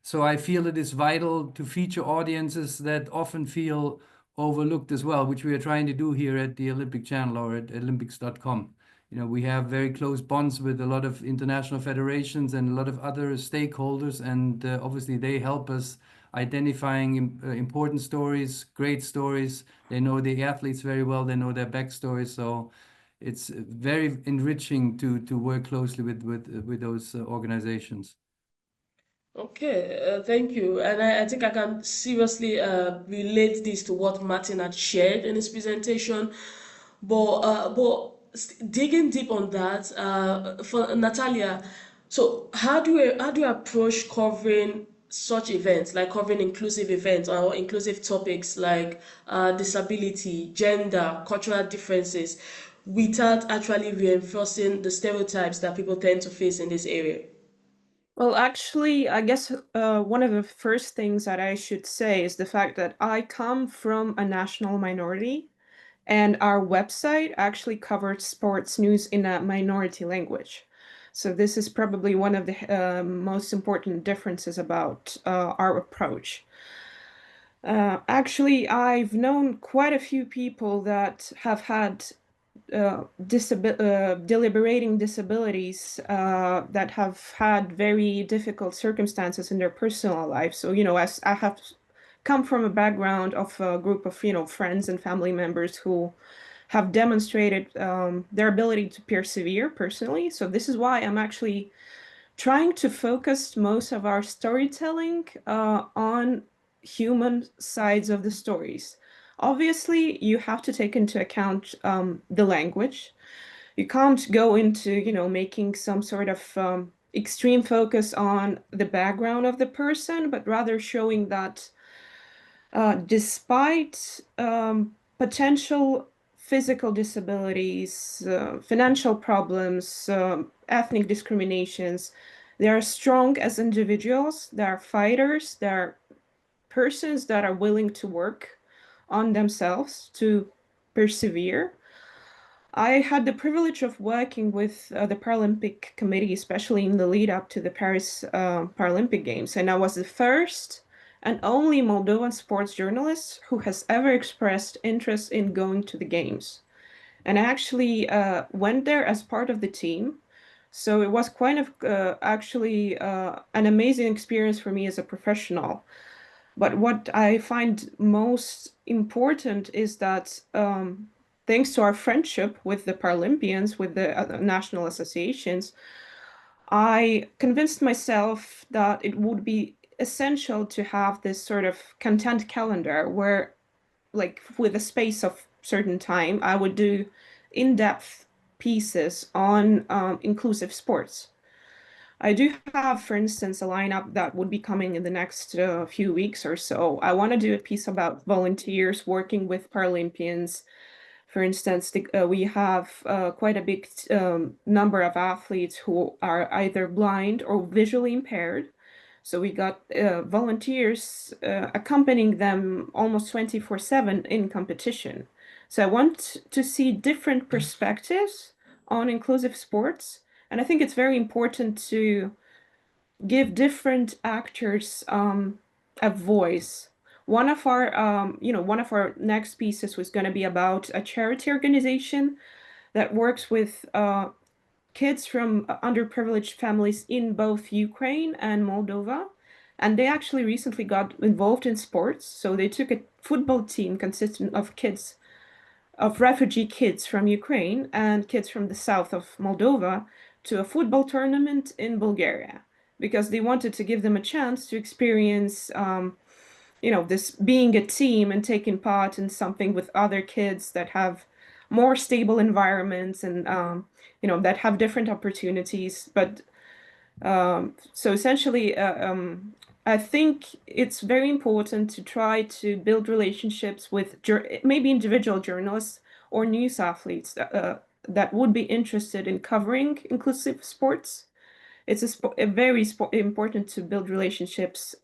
So I feel it is vital to feature audiences that often feel overlooked as well, which we are trying to do here at the Olympic Channel or at Olympics.com. You know, we have very close bonds with a lot of international federations and a lot of other stakeholders, and obviously they help us identifying important stories, great stories. They know the athletes very well, they know their backstories, so it's very enriching to work closely with those organizations. Okay, thank you. And I think I can seriously relate this to what Martin had shared in his presentation. But digging deep on that, for Natalia, so how do you approach covering such events, like covering inclusive events or inclusive topics like disability, gender, cultural differences, without actually reinforcing the stereotypes that people tend to face in this area? Well, actually, I guess one of the first things that I should say is the fact that I come from a national minority, and our website actually covers sports news in a minority language. So this is probably one of the most important differences about our approach. Actually, I've known quite a few people that have had deliberating disabilities that have had very difficult circumstances in their personal life. So, as I have come from a background of a group of, friends and family members who have demonstrated their ability to persevere personally. So this is why I'm actually trying to focus most of our storytelling on human sides of the stories. Obviously, you have to take into account the language. You can't go into, making some sort of extreme focus on the background of the person, but rather showing that despite potential physical disabilities, financial problems, ethnic discriminations, they are strong as individuals, they are fighters, they are persons that are willing to work on themselves to persevere. I had the privilege of working with the Paralympic Committee, especially in the lead up to the Paris Paralympic Games, and I was the first and only Moldovan sports journalist who has ever expressed interest in going to the games. And I actually went there as part of the team. So it was kind of actually an amazing experience for me as a professional. But what I find most important is that thanks to our friendship with the Paralympians, with the national associations, I convinced myself that it would be essential to have this sort of content calendar where, like, with a space of certain time, I would do in-depth pieces on inclusive sports. I do have, for instance, a lineup that would be coming in the next few weeks or so. I want to do a piece about volunteers working with Paralympians. For instance, we have quite a big number of athletes who are either blind or visually impaired. So we got volunteers accompanying them almost 24/7 in competition. So I want to see different perspectives on inclusive sports. And I think it's very important to give different actors a voice. One of our next pieces was going to be about a charity organization that works with kids from underprivileged families in both Ukraine and Moldova. And they actually recently got involved in sports. So they took a football team consisting of refugee kids from Ukraine and kids from the south of Moldova to a football tournament in Bulgaria because they wanted to give them a chance to experience, this being a team and taking part in something with other kids that have more stable environments and, that have different opportunities. But so essentially, I think it's very important to try to build relationships with maybe individual journalists or news athletes that would be interested in covering inclusive sports. It's very important to build relationships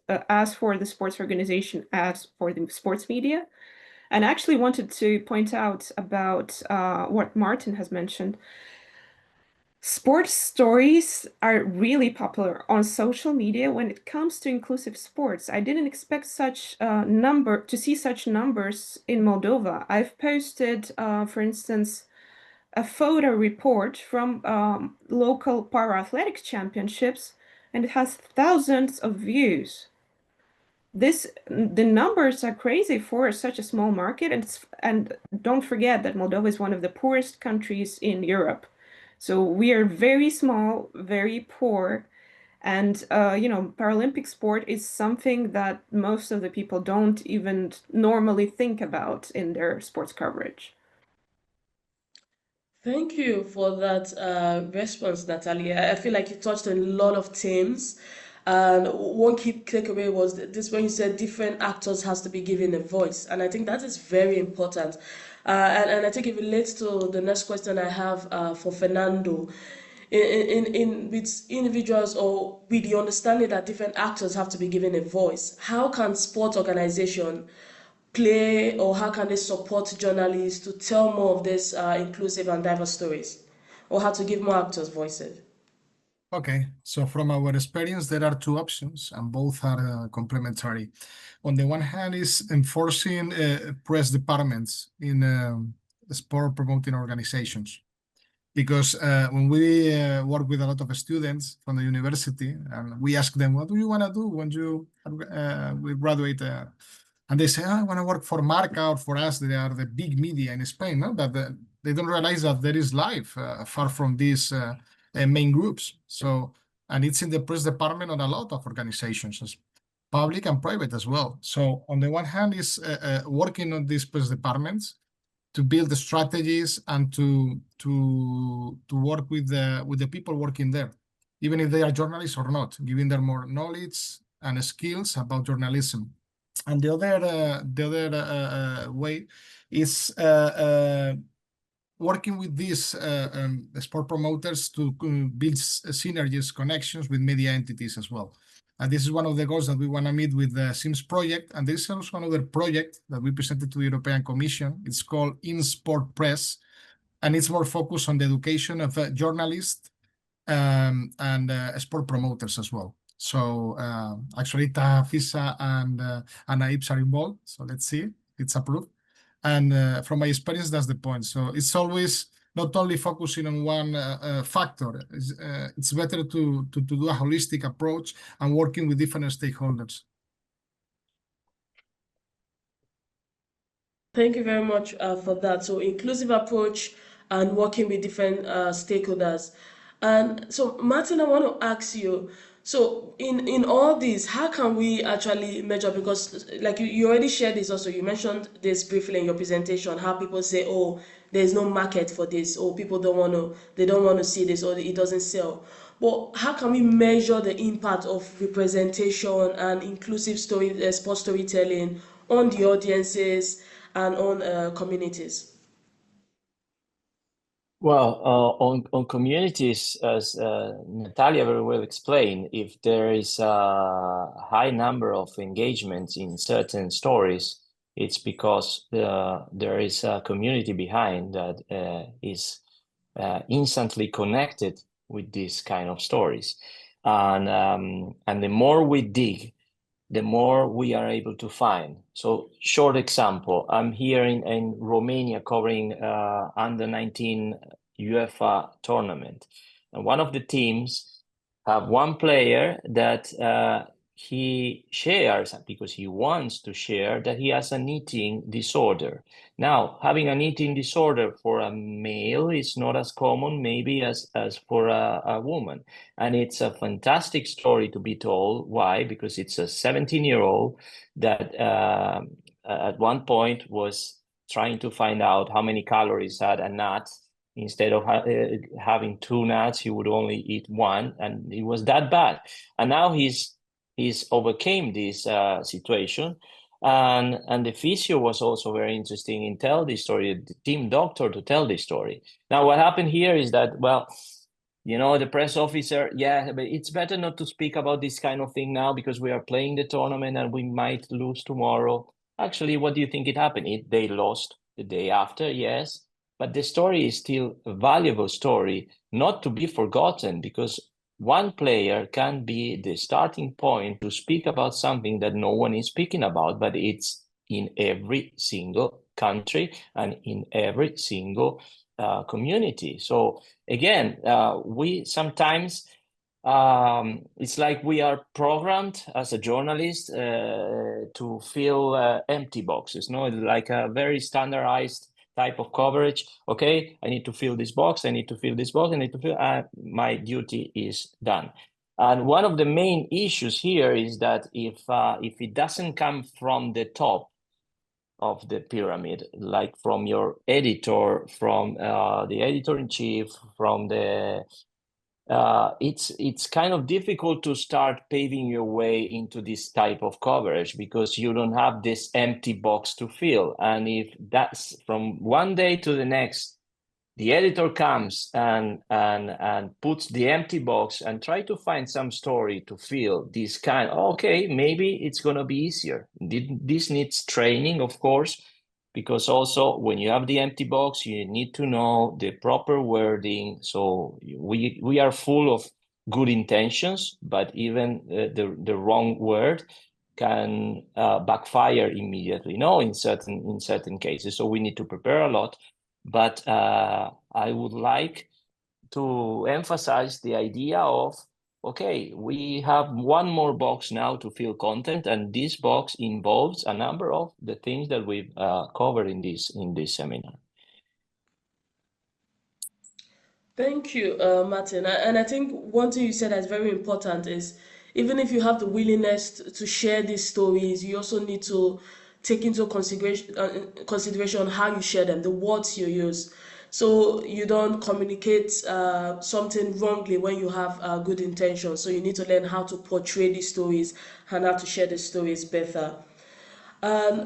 as for the sports organization, as for the sports media. And I actually wanted to point out about what Martin has mentioned. Sports stories are really popular on social media when it comes to inclusive sports. I didn't expect to see such numbers in Moldova. I've posted, for instance, a photo report from local para-athletics championships, and it has thousands of views. The numbers are crazy for such a small market, and don't forget that Moldova is one of the poorest countries in Europe. So we are very small, very poor, and Paralympic sport is something that most of the people don't even normally think about in their sports coverage. Thank you for that response, Natalia. I feel like you touched on a lot of themes. And one key takeaway was this when you said different actors has to be given a voice. And I think that is very important. And I think it relates to the next question I have for Fernando. With individuals or with the understanding that different actors have to be given a voice, how can sport organization play or how can they support journalists to tell more of these inclusive and diverse stories, or how to give more actors voices? Okay, so from our experience, there are two options, and both are complementary. On the one hand, is enforcing press departments in sport promoting organizations. Because when we work with a lot of students from the university, and we ask them, what do you want to do when you we graduate? And they say, I want to work for Marca, or for us, they are the big media in Spain, no? But they don't realize that there is life far from these main groups. So, and it's in the press department on a lot of organizations, public and private as well. So on the one hand is working on these press departments to build the strategies and to work with the people working there, even if they are journalists or not, giving them more knowledge and skills about journalism. And the other way is working with these sport promoters to build synergies, connections with media entities as well. And this is one of the goals that we want to meet with the SIMS project. And this is also another project that we presented to the European Commission. It's called In Sport Press, and it's more focused on the education of journalists and sport promoters as well. So actually TAFISA and AIPS are involved. So let's see if it's approved. And from my experience, that's the point. So it's always not only focusing on one factor. It's better to do a holistic approach and working with different stakeholders. Thank you very much for that. So inclusive approach and working with different stakeholders. And so Martin, I want to ask you, so in all this, how can we actually measure? Because like you already shared this also, you mentioned this briefly in your presentation, how people say, oh, there's no market for this, or people don't want to see this, or it doesn't sell. But how can we measure the impact of representation and inclusive sports storytelling on the audiences and on communities? Well, on communities, as Natalia very well explained, if there is a high number of engagements in certain stories, it's because there is a community behind that is instantly connected with these kind of stories. And the more we dig, the more we are able to find. So, short example, I'm here in Romania covering under 19 UEFA tournament. And one of the teams have one player that he shares, because he wants to share, that he has an eating disorder. Now, having an eating disorder for a male is not as common maybe as for a woman. And it's a fantastic story to be told. Why? Because it's a 17-year-old that at one point was trying to find out how many calories had a nut. Instead of having 2 nuts, he would only eat 1, and it was that bad. And now he's overcame this situation. And the physio was also very interesting in tell this story, the team doctor to tell this story. Now, what happened here is that, well, the press officer, yeah, but it's better not to speak about this kind of thing now because we are playing the tournament and we might lose tomorrow. Actually, what do you think it happened? They lost the day after, yes, but the story is still a valuable story, not to be forgotten, because one player can be the starting point to speak about something that no one is speaking about, but it's in every single country and in every single community. So again, we sometimes, it's like we are programmed as a journalist to fill empty boxes, no? Like a very standardized type of coverage. Okay, I need to fill this box, I need to fill this box, I need to fill, my duty is done. And one of the main issues here is that if it doesn't come from the top of the pyramid, like from your editor, from the editor-in-chief, from the it's kind of difficult to start paving your way into this type of coverage because you don't have this empty box to fill. And if that's from one day to the next, the editor comes and puts the empty box and try to find some story to fill this kind, okay, maybe it's going to be easier. This needs training, of course, because also when you have the empty box, you need to know the proper wording. So we are full of good intentions, but even the wrong word can backfire immediately, in certain cases. So we need to prepare a lot. But I would like to emphasize the idea of, okay, we have one more box now to fill content, and this box involves a number of the things that we've covered in this seminar. Thank you, Martin. And I think one thing you said that's very important is even if you have the willingness to share these stories, you also need to take into consideration how you share them, the words you use, so you don't communicate something wrongly when you have good intentions. So you need to learn how to portray these stories and how to share the stories better. And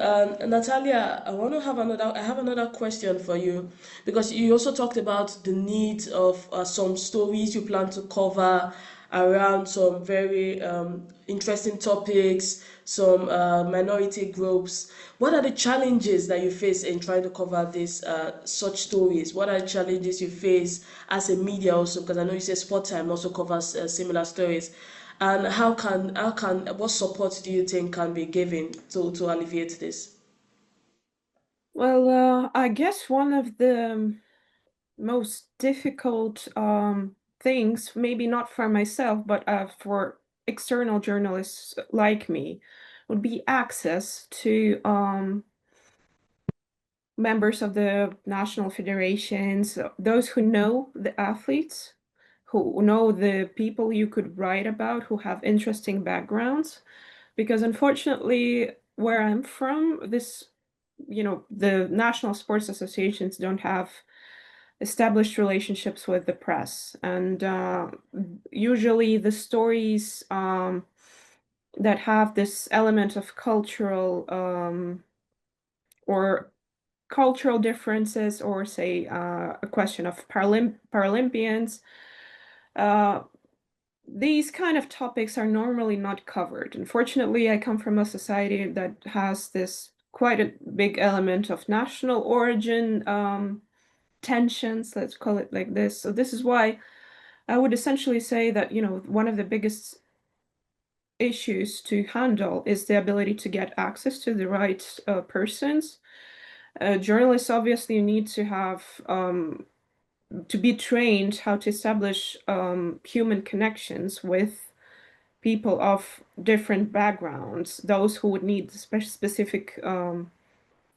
Natalia, I have another question for you, because you also talked about the need of some stories you plan to cover around some very interesting topics, some minority groups. What are the challenges that you face in trying to cover these such stories? What are the challenges you face as a media also? Because I know you say Sport Time also covers similar stories. And what support do you think can be given to alleviate this? Well, I guess one of the most difficult things, maybe not for myself, but for external journalists like me, would be access to members of the national federations, those who know the athletes, who know the people you could write about, who have interesting backgrounds. Because unfortunately, where I'm from, this the national sports associations don't have established relationships with the press, and usually the stories that have this element of cultural or cultural differences, or say a question of Paralympians, these kind of topics are normally not covered. Unfortunately, I come from a society that has this quite a big element of national origin tensions, let's call it like this. So this is why I would essentially say that, one of the biggest issues to handle is the ability to get access to the right persons. Journalists obviously need to have to be trained how to establish human connections with people of different backgrounds, those who would need specific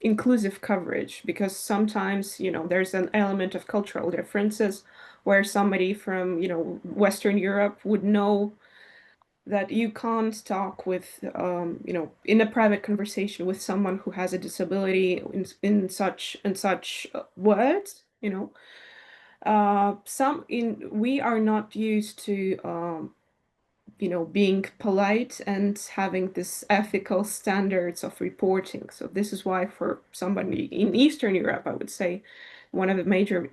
inclusive coverage, because sometimes, there's an element of cultural differences where somebody from, Western Europe would know that you can't talk with, in a private conversation with someone who has a disability in such and such words, we are not used to being polite and having this ethical standards of reporting. So this is why for somebody in Eastern Europe, I would say one of the major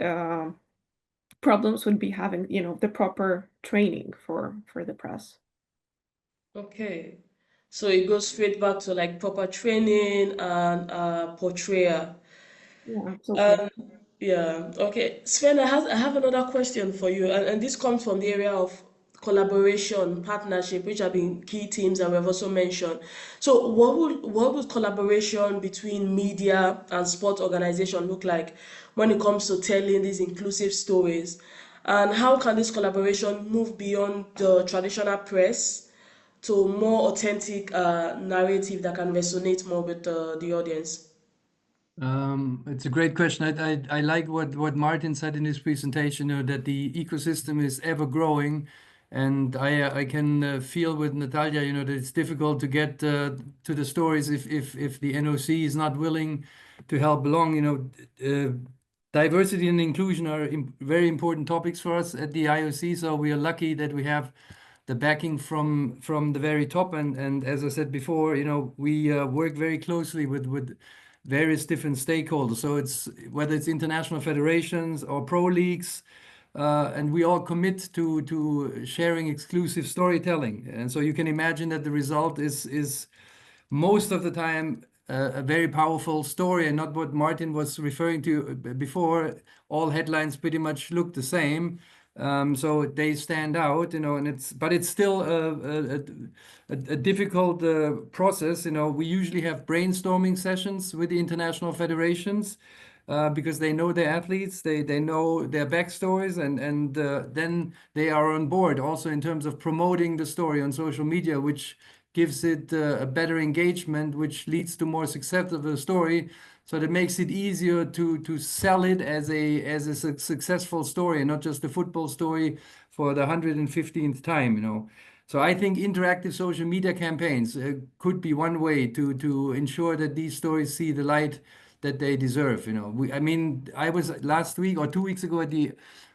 problems would be having, the proper training for the press. Okay. So it goes straight back to like proper training and portrayal. Yeah, absolutely. Yeah, okay. Sven, I have another question for you, and this comes from the area of collaboration, partnership, which have been key themes that we've also mentioned. So what would collaboration between media and sport organization look like when it comes to telling these inclusive stories? And how can this collaboration move beyond the traditional press to more authentic narrative that can resonate more with the audience? It's a great question. I like what Martin said in his presentation, that the ecosystem is ever growing, and I can feel with Natalia, that it's difficult to get to the stories if the NOC is not willing to help along. Diversity and inclusion are very important topics for us at the IOC, so we are lucky that we have the backing from the very top, and as I said before, we work very closely with various different stakeholders. So it's whether it's international federations or pro leagues, and we all commit to sharing exclusive storytelling. And so you can imagine that the result is most of the time a very powerful story, and not what Martin was referring to before. All headlines pretty much look the same. So they stand out, and it's still a difficult process. We usually have brainstorming sessions with the international federations because they know their athletes, they know their backstories, and then they are on board also in terms of promoting the story on social media, which gives it a better engagement, which leads to more success of the story. So that makes it easier to sell it as a successful story, and not just a football story for the 115th time. So I think interactive social media campaigns could be one way to ensure that these stories see the light that they deserve. I was last week or 2 weeks ago at the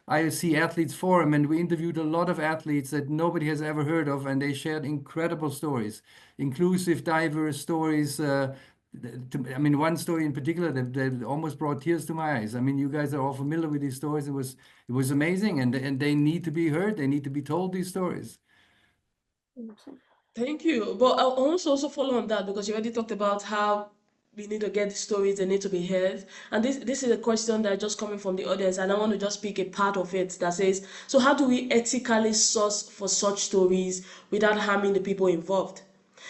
IOC Athletes Forum, and we interviewed a lot of athletes that nobody has ever heard of, and they shared incredible stories, inclusive, diverse stories. One story in particular that almost brought tears to my eyes. You guys are all familiar with these stories. It was amazing, and they need to be heard. They need to be told these stories. Thank you. But I want to also follow on that, because you already talked about how we need to get the stories, they need to be heard. And this is a question that just coming from the audience, and I want to just pick a part of it that says, so how do we ethically source for such stories without harming the people involved?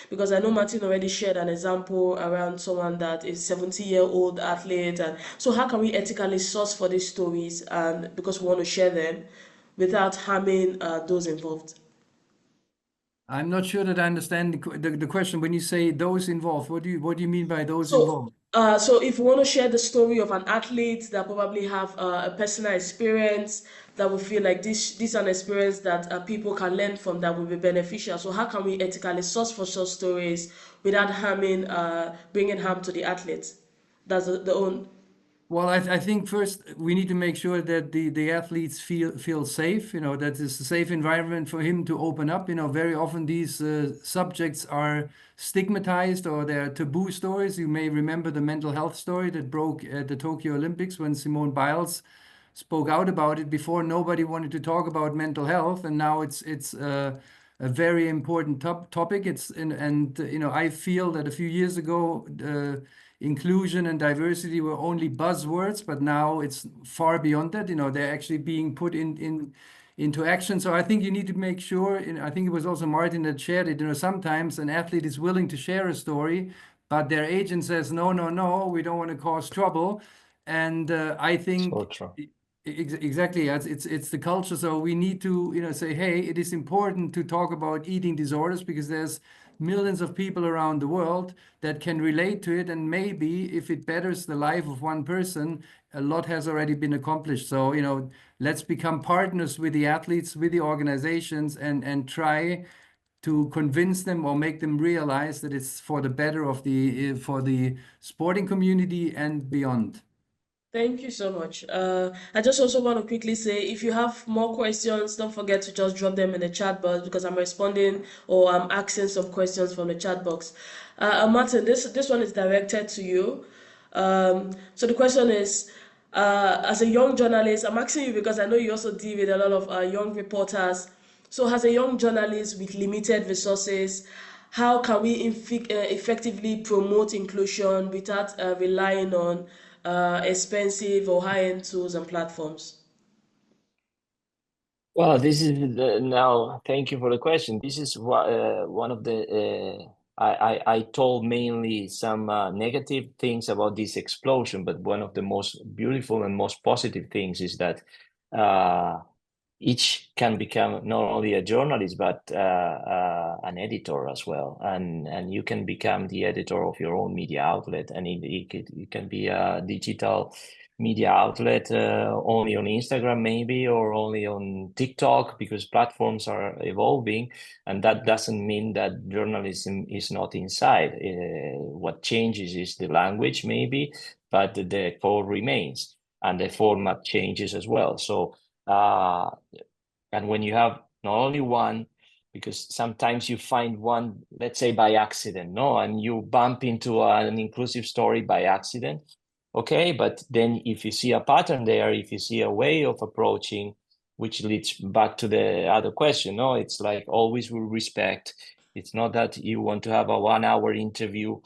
Because I know Martin already shared an example around someone that is 70-year-old athlete, and so how can we ethically source for these stories, and because we want to share them without harming those involved? I'm not sure that I understand the question. When you say those involved, what do you mean by those So, involved? so if we want to share the story of an athlete that probably have a personal experience that we feel like this is an experience that people can learn from, that will be beneficial. So how can we ethically source for such stories without harming, bringing harm to the athletes? That's the own. Well, I think first we need to make sure that the athletes feel safe, you know, that it's a safe environment for him to open up. You know, very often these subjects are stigmatized or they're taboo stories. You may remember the mental health story that broke at the Tokyo Olympics when Simone Biles spoke out about it. Before, nobody wanted to talk about mental health, and now it's a very important topic. And you know, I feel that a few years ago, inclusion and diversity were only buzzwords, but now it's far beyond that. You know, they're actually being put into action. So I think you need to make sure, and I think it was also Martin that shared it, you know, sometimes an athlete is willing to share a story, but their agent says, no, no, no, we don't want to cause trouble. And I think So true. exactly, it's the culture. So we need to, you know, say, hey, it is important to talk about eating disorders because there's millions of people around the world that can relate to it, and maybe if it betters the life of one person, a lot has already been accomplished. So, you know, let's become partners with the athletes, with the organizations, and try to convince them or make them realize that it's for the better of for the sporting community and beyond. Thank you so much. I just also want to quickly say, if you have more questions, don't forget to just drop them in the chat box because I'm responding or I'm asking some questions from the chat box. Martin, this one is directed to you. So the question is, as a young journalist, I'm asking you because I know you also deal with a lot of young reporters. So as a young journalist with limited resources, how can we effectively promote inclusion without relying on expensive or high-end tools and platforms? Well, this is now. Thank you for the question. This is one of the. I told mainly some negative things about this explosion, but one of the most beautiful and most positive things is that each can become not only a journalist but an editor as well, and you can become the editor of your own media outlet, and it can be a digital media outlet only on Instagram maybe, or only on TikTok, because platforms are evolving, and that doesn't mean that journalism is not inside. What changes is the language maybe, but the core remains, and the format changes as well. So and when you have not only one, because sometimes you find one, let's say by accident, no, and you bump into an inclusive story by accident, okay, but then if you see a pattern there, if you see a way of approaching, which leads back to the other question, no, it's like always with respect. It's not that you want to have a 1 hour interview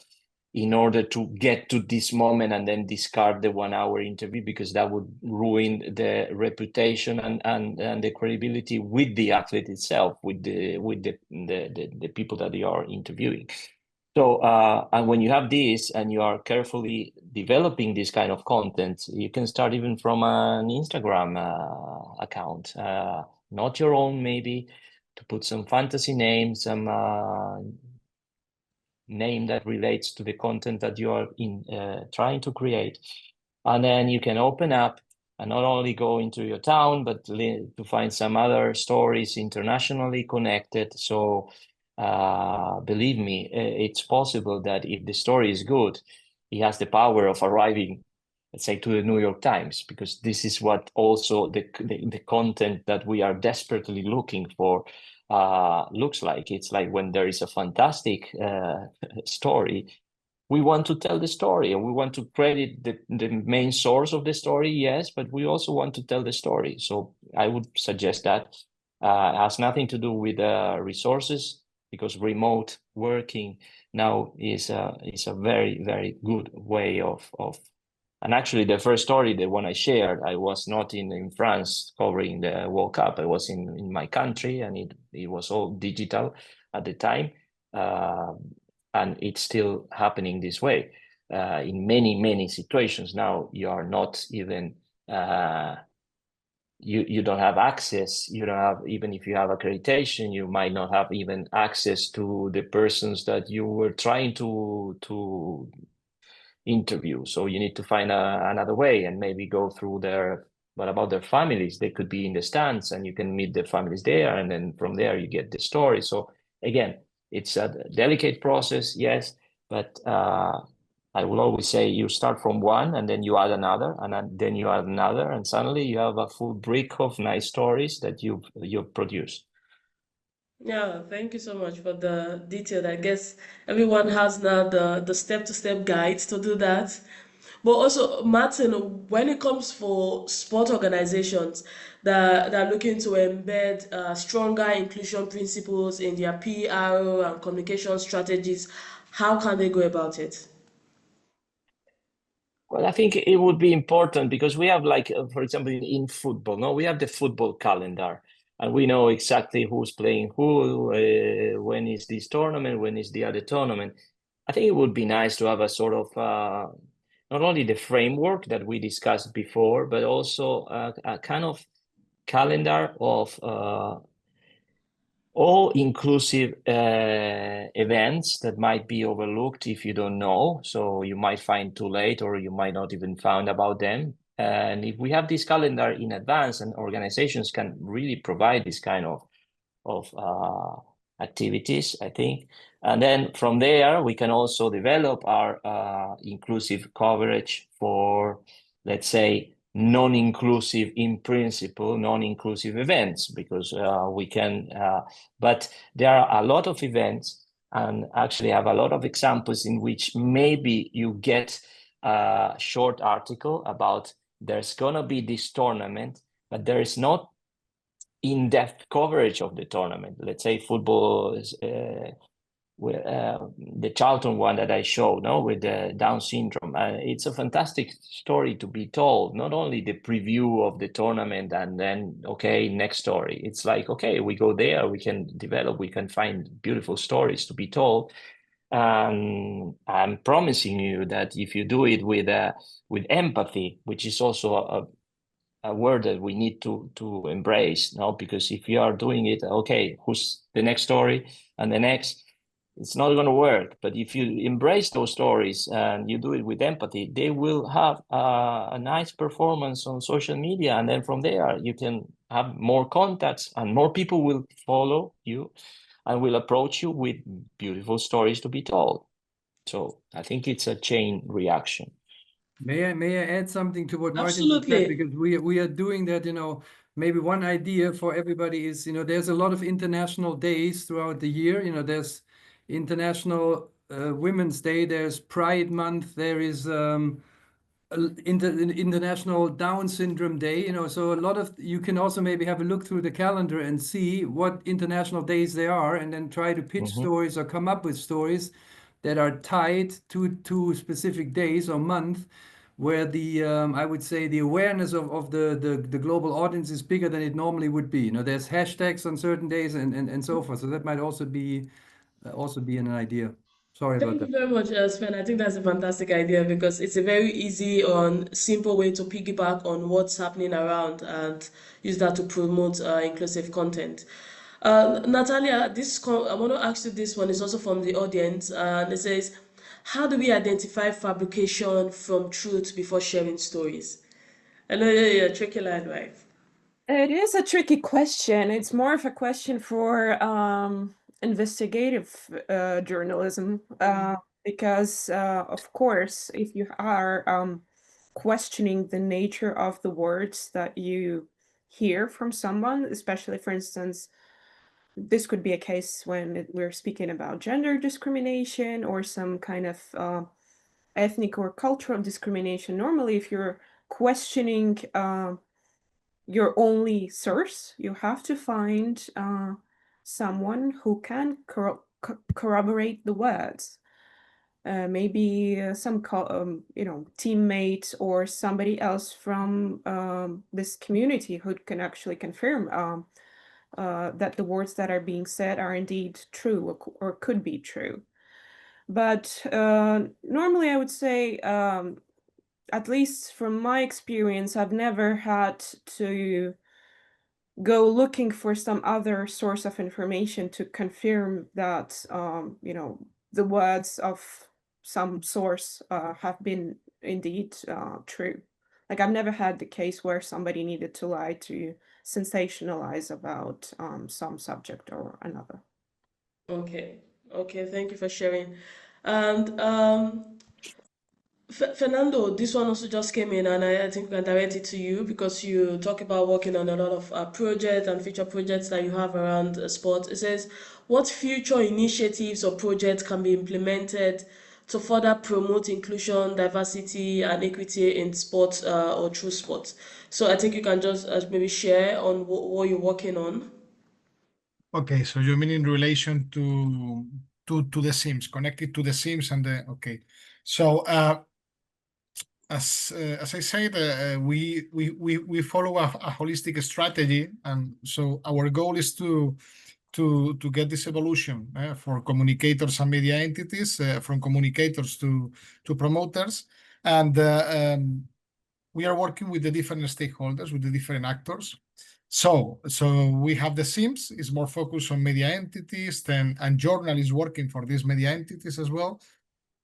in order to get to this moment and then discard the 1 hour interview, because that would ruin the reputation and the credibility with the athlete itself, with the people that you are interviewing. So and when you have this and you are carefully developing this kind of content, you can start even from an Instagram account, not your own maybe, to put some fantasy names, some name that relates to the content that you are trying to create. And then you can open up and not only go into your town, but to find some other stories internationally connected. So believe me, it's possible that if the story is good, it has the power of arriving, let's say, to the New York Times, because this is what also the content that we are desperately looking for looks like. It's like when there is a fantastic story, we want to tell the story and we want to credit the main source of the story, yes, but we also want to tell the story. So I would suggest that has nothing to do with resources, because remote working now is a very, very good way of. And actually, the first story, the one I shared, I was not in France covering the World Cup. I was in my country, and it was all digital at the time. And it's still happening this way in many, many situations. Now you are not even, you don't have access. You don't have, even if you have accreditation, you might not have even access to the persons that you were trying to interview. So you need to find another way and maybe go through what about their families? They could be in the stands and you can meet the families there. And then from there you get the story. So again, it's a delicate process, yes, but I will always say you start from one and then you add another and then you add another, and suddenly you have a full brick of nice stories that you've produced. Yeah, thank you so much for the detail. I guess everyone has now the step-to-step guide to do that. But also, Martin, when it comes for sport organizations that are looking to embed stronger inclusion principles in their PR and communication strategies, how can they go about it? Well, I think it would be important because we have, like, for example, in football, no, we have the football calendar, and we know exactly who's playing who, when is this tournament, when is the other tournament. I think it would be nice to have a sort of not only the framework that we discussed before, but also a kind of calendar of all-inclusive events that might be overlooked if you don't know. So you might find too late, or you might not even find about them. And if we have this calendar in advance, and organizations can really provide this kind of activities, I think. And then from there, we can also develop our inclusive coverage for, let's say, non-inclusive in principle, non-inclusive events, because we can, but there are a lot of events, and actually have a lot of examples in which maybe you get a short article about there's gonna be this tournament, but there is not in-depth coverage of the tournament. Let's say football is the Charlton one that I showed, no, with the Down syndrome. It's a fantastic story to be told. Not only the preview of the tournament and then, okay, next story. It's like, okay, we go there, we can develop, we can find beautiful stories to be told. And I'm promising you that if you do it with empathy, which is also a word that we need to embrace now, because if you are doing it, okay, who's the next story and the next, it's not going to work. But if you embrace those stories and you do it with empathy, they will have a nice performance on social media, and then from there you can have more contacts and more people will follow you and will approach you with beautiful stories to be told. So I think it's a chain reaction. May I add something to what Martin said? Absolutely. Because we are doing that, maybe one idea for everybody is, there's a lot of international days throughout the year. There's International Women's Day, there's Pride Month, there is International Down Syndrome Day, so a lot of, you can also maybe have a look through the calendar and see what international days there are, and then try to pitch stories or come up with stories that are tied to specific days or month, where the I would say the awareness of the global audience is bigger than it normally would be. There's hashtags on certain days and so forth. So that might also be an idea. Sorry about Thank you that. very much, Sven. I think that's a fantastic idea because it's a very easy and simple way to piggyback on what's happening around and use that to promote inclusive content. Natalia, I want to ask you this one is also from the audience, and it says, how do we identify fabrication from truth before sharing stories? I know you're a tricky line, right? It is a tricky question. It's more of a question for investigative journalism, because, of course, if you are questioning the nature of the words that you hear from someone, especially, for instance, this could be a case when we're speaking about gender discrimination or some kind of ethnic or cultural discrimination. Normally, if you're questioning your only source, you have to find someone who can corroborate the words. Maybe some teammate or somebody else from this community who can actually confirm that the words that are being said are indeed true or could be true. But normally I would say, at least from my experience, I've never had to go looking for some other source of information to confirm that, the words of some source have been indeed true. Like, I've never had the case where somebody needed to lie to sensationalize about some subject or another. Okay, thank you for sharing. And Fernando, this one also just came in, and I think we can direct it to you because you talk about working on a lot of projects and future projects that you have around sport. It says, what future initiatives or projects can be implemented to further promote inclusion, diversity, and equity in sports or through sports? So I think you can just maybe share on what you're working on. Okay, so you mean in relation to the Sims, connected to the Sims and the okay. So as I said, we follow a holistic strategy, and so our goal is to get this evolution for communicators and media entities, from communicators to promoters, and we are working with the different stakeholders, with the different actors. So we have the Sims is more focused on media entities, and journalists working for these media entities as well.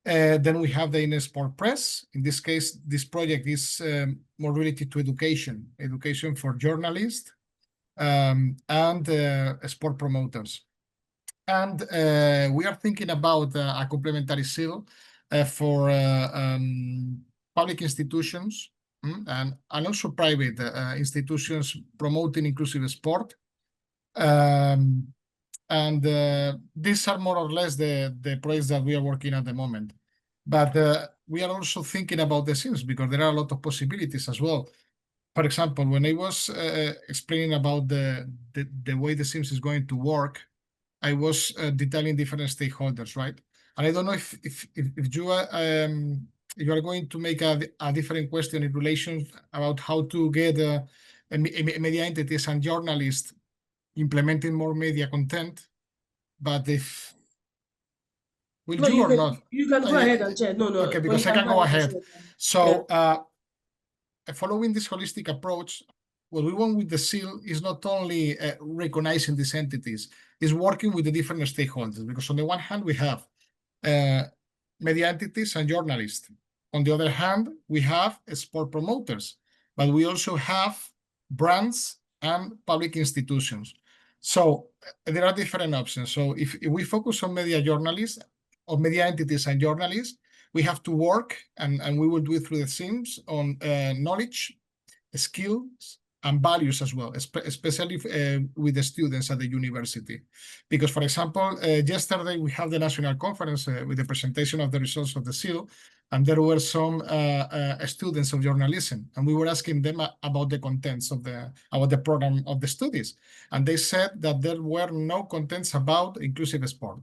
Then we have the in-sport press. In this case, this project is more related to education for journalists and sport promoters. And we are thinking about a complementary seal for public institutions and also private institutions promoting inclusive sport. And these are more or less the projects that we are working at the moment. But we are also thinking about the Sims because there are a lot of possibilities as well. For example, when I was explaining about the way the Sims is going to work, I was detailing different stakeholders, right? And I don't know if you are going to make a different question in relation about how to get media entities and journalists implementing more media content, but if will No, you or not? you can go ahead and share. No, Okay, but because you I can can go go ahead and ahead. share. So following this holistic approach, what we want with the seal is not only recognizing these entities, is working with the different stakeholders. Because on the one hand, we have media entities and journalists. On the other hand, we have sport promoters, but we also have brands and public institutions. So there are different options. So if we focus on media journalists, or media entities and journalists, we have to work, and we will do it through the Sims, on knowledge, skills, and values as well, especially with the students at the university. Because, for example, yesterday we had the national conference with the presentation of the results of the seal, and there were some students of journalism, and we were asking them about the contents of the program of the studies, and they said that there were no contents about inclusive sport,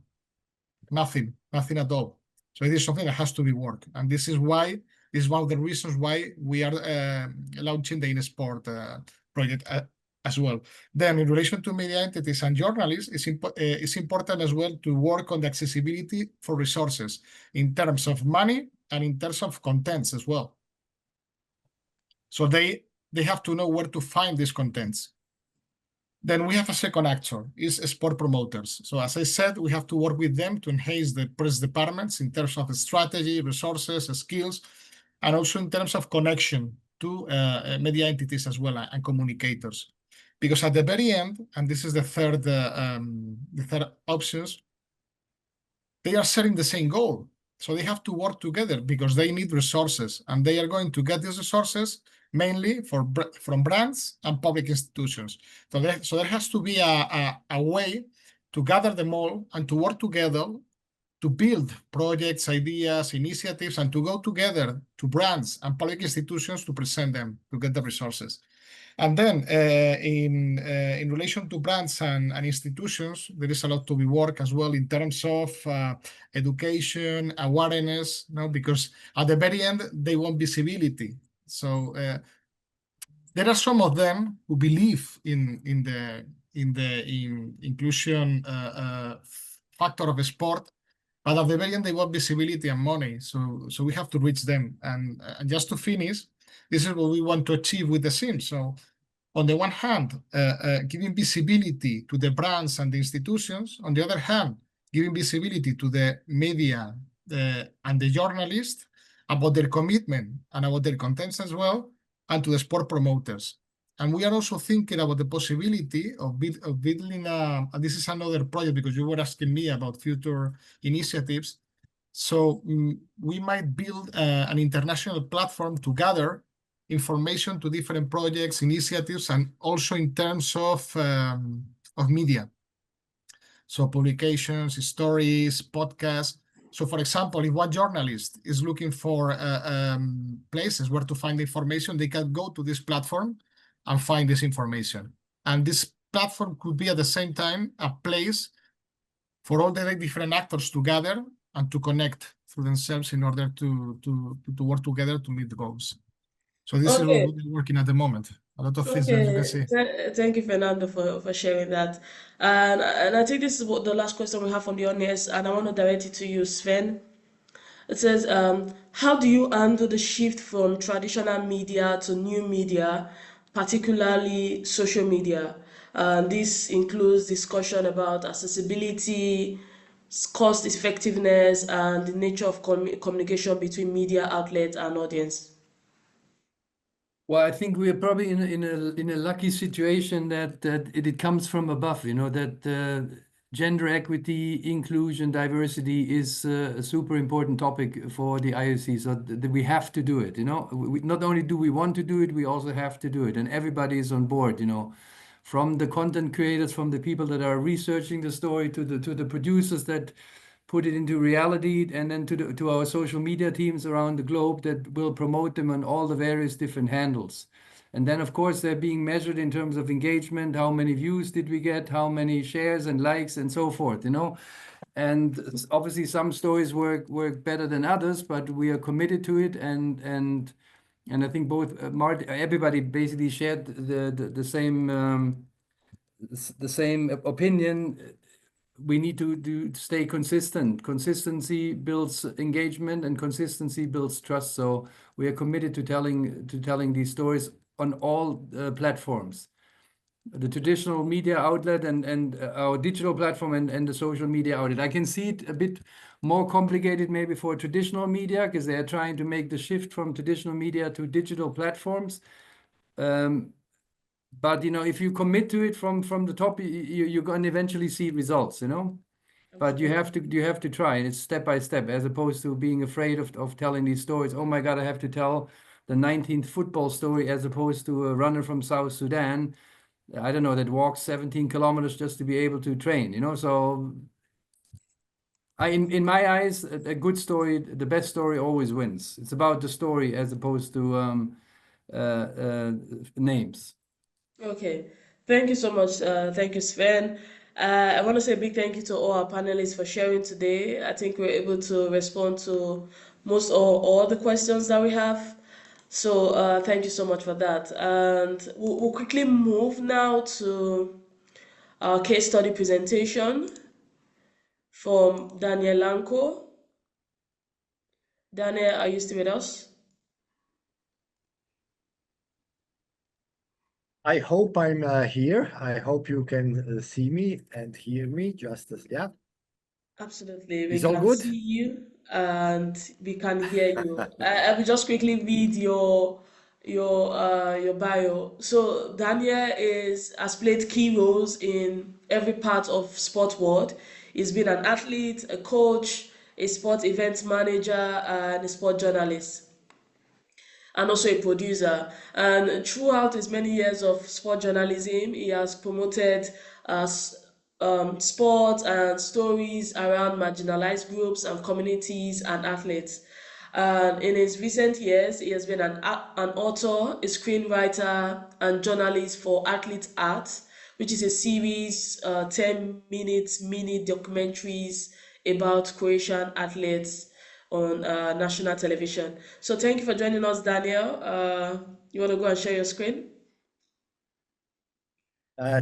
nothing at all. So it is something that has to be worked, and this is why. This is one of the reasons why we are launching the in-sport project as well. Then, in relation to media entities and journalists, it's important as well to work on the accessibility for resources in terms of money and in terms of contents as well. So they have to know where to find these contents. Then we have a second actor, is sport promoters. So as I said, we have to work with them to enhance the press departments in terms of strategy, resources, skills, and also in terms of connection to media entities as well, and communicators. Because at the very end, and this is the third options, they are setting the same goal. So they have to work together because they need resources, and they are going to get these resources mainly from brands and public institutions. So there has to be a way to gather them all and to work together to build projects, ideas, initiatives, and to go together to brands and public institutions to present them, to get the resources. And then in relation to brands and institutions, there is a lot to be worked as well in terms of education, awareness, because at the very end, they want visibility. So there are some of them who believe in the inclusion factor of sport, but at the very end, they want visibility and money. So we have to reach them. And just to finish, this is what we want to achieve with the Sims. So on the one hand, giving visibility to the brands and the institutions. On the other hand, giving visibility to the media and the journalists about their commitment and about their contents as well, and to the sport promoters. And we are also thinking about the possibility of building and this is another project because you were asking me about future initiatives. So we might build an international platform to gather information to different projects, initiatives, and also in terms of media. So publications, stories, podcasts. So for example, if one journalist is looking for places where to find information, they can go to this platform and find this information. And this platform could be at the same time a place for all the different actors to gather and to connect through themselves in order to work together to meet the goals. So this is what Okay. we're working at the moment. A lot of things that you can see. Thank you, Fernando, for sharing that. And I think this is the last question we have from the audience, and I want to direct it to you, Sven. It says, how do you handle the shift from traditional media to new media, particularly social media? This includes discussion about accessibility, cost effectiveness, and the nature of communication between media outlets and audience. Well, I think we are probably in a lucky situation that it comes from above, you know, that gender equity, inclusion, diversity is a super important topic for the IOC. So that we have to do it, you know. Not only do we want to do it, we also have to do it. And everybody is on board, you know, from the content creators, from the people that are researching the story to the producers that put it into reality, and then to our social media teams around the globe that will promote them on all the various different handles. And then, of course, they're being measured in terms of engagement. How many views did we get? How many shares and likes and so forth, you know? And obviously some stories work better than others, but we are committed to it. And I think both everybody basically shared the same opinion. We need to stay consistent. Consistency builds engagement, and consistency builds trust. So we are committed to telling these stories on all platforms, the traditional media outlet and our digital platform and the social media outlet. I can see it a bit more complicated maybe for traditional media because they are trying to make the shift from traditional media to digital platforms. But you know, if you commit to it from the top, you're going to eventually see results, you know. But you have to try, and it's step by step, as opposed to being afraid of telling these stories. Oh my God, I have to tell the 19th football story as opposed to a runner from South Sudan, I don't know, that walks 17 kilometers just to be able to train, you know. So in my eyes, a good story, the best story always wins. It's about the story as opposed to names. Okay, thank you so much. Thank you, Sven. I want to say a big thank you to all our panelists for sharing today. I think we're able to respond to most or all the questions that we have. So thank you so much for that. And we'll quickly move now to our case study presentation from Daniel Lacko. Daniel, are you still with us? I hope I'm here. I hope you can see me and hear me just as, yeah. Absolutely, we It's all can good? see you and we can hear you. I will just quickly read your bio. So Daniel has played key roles in every part of sport world. He's been an athlete, a coach, a sport event manager, and a sport journalist, and also a producer. And throughout his many years of sport journalism, he has promoted sport and stories around marginalized groups and communities and athletes. And in his recent years, he has been an author, a screenwriter, and journalist for Athlete Art, which is a series, 10-minute mini documentaries about Croatian athletes on national television. So thank you for joining us, Daniel. You want to go and share your screen?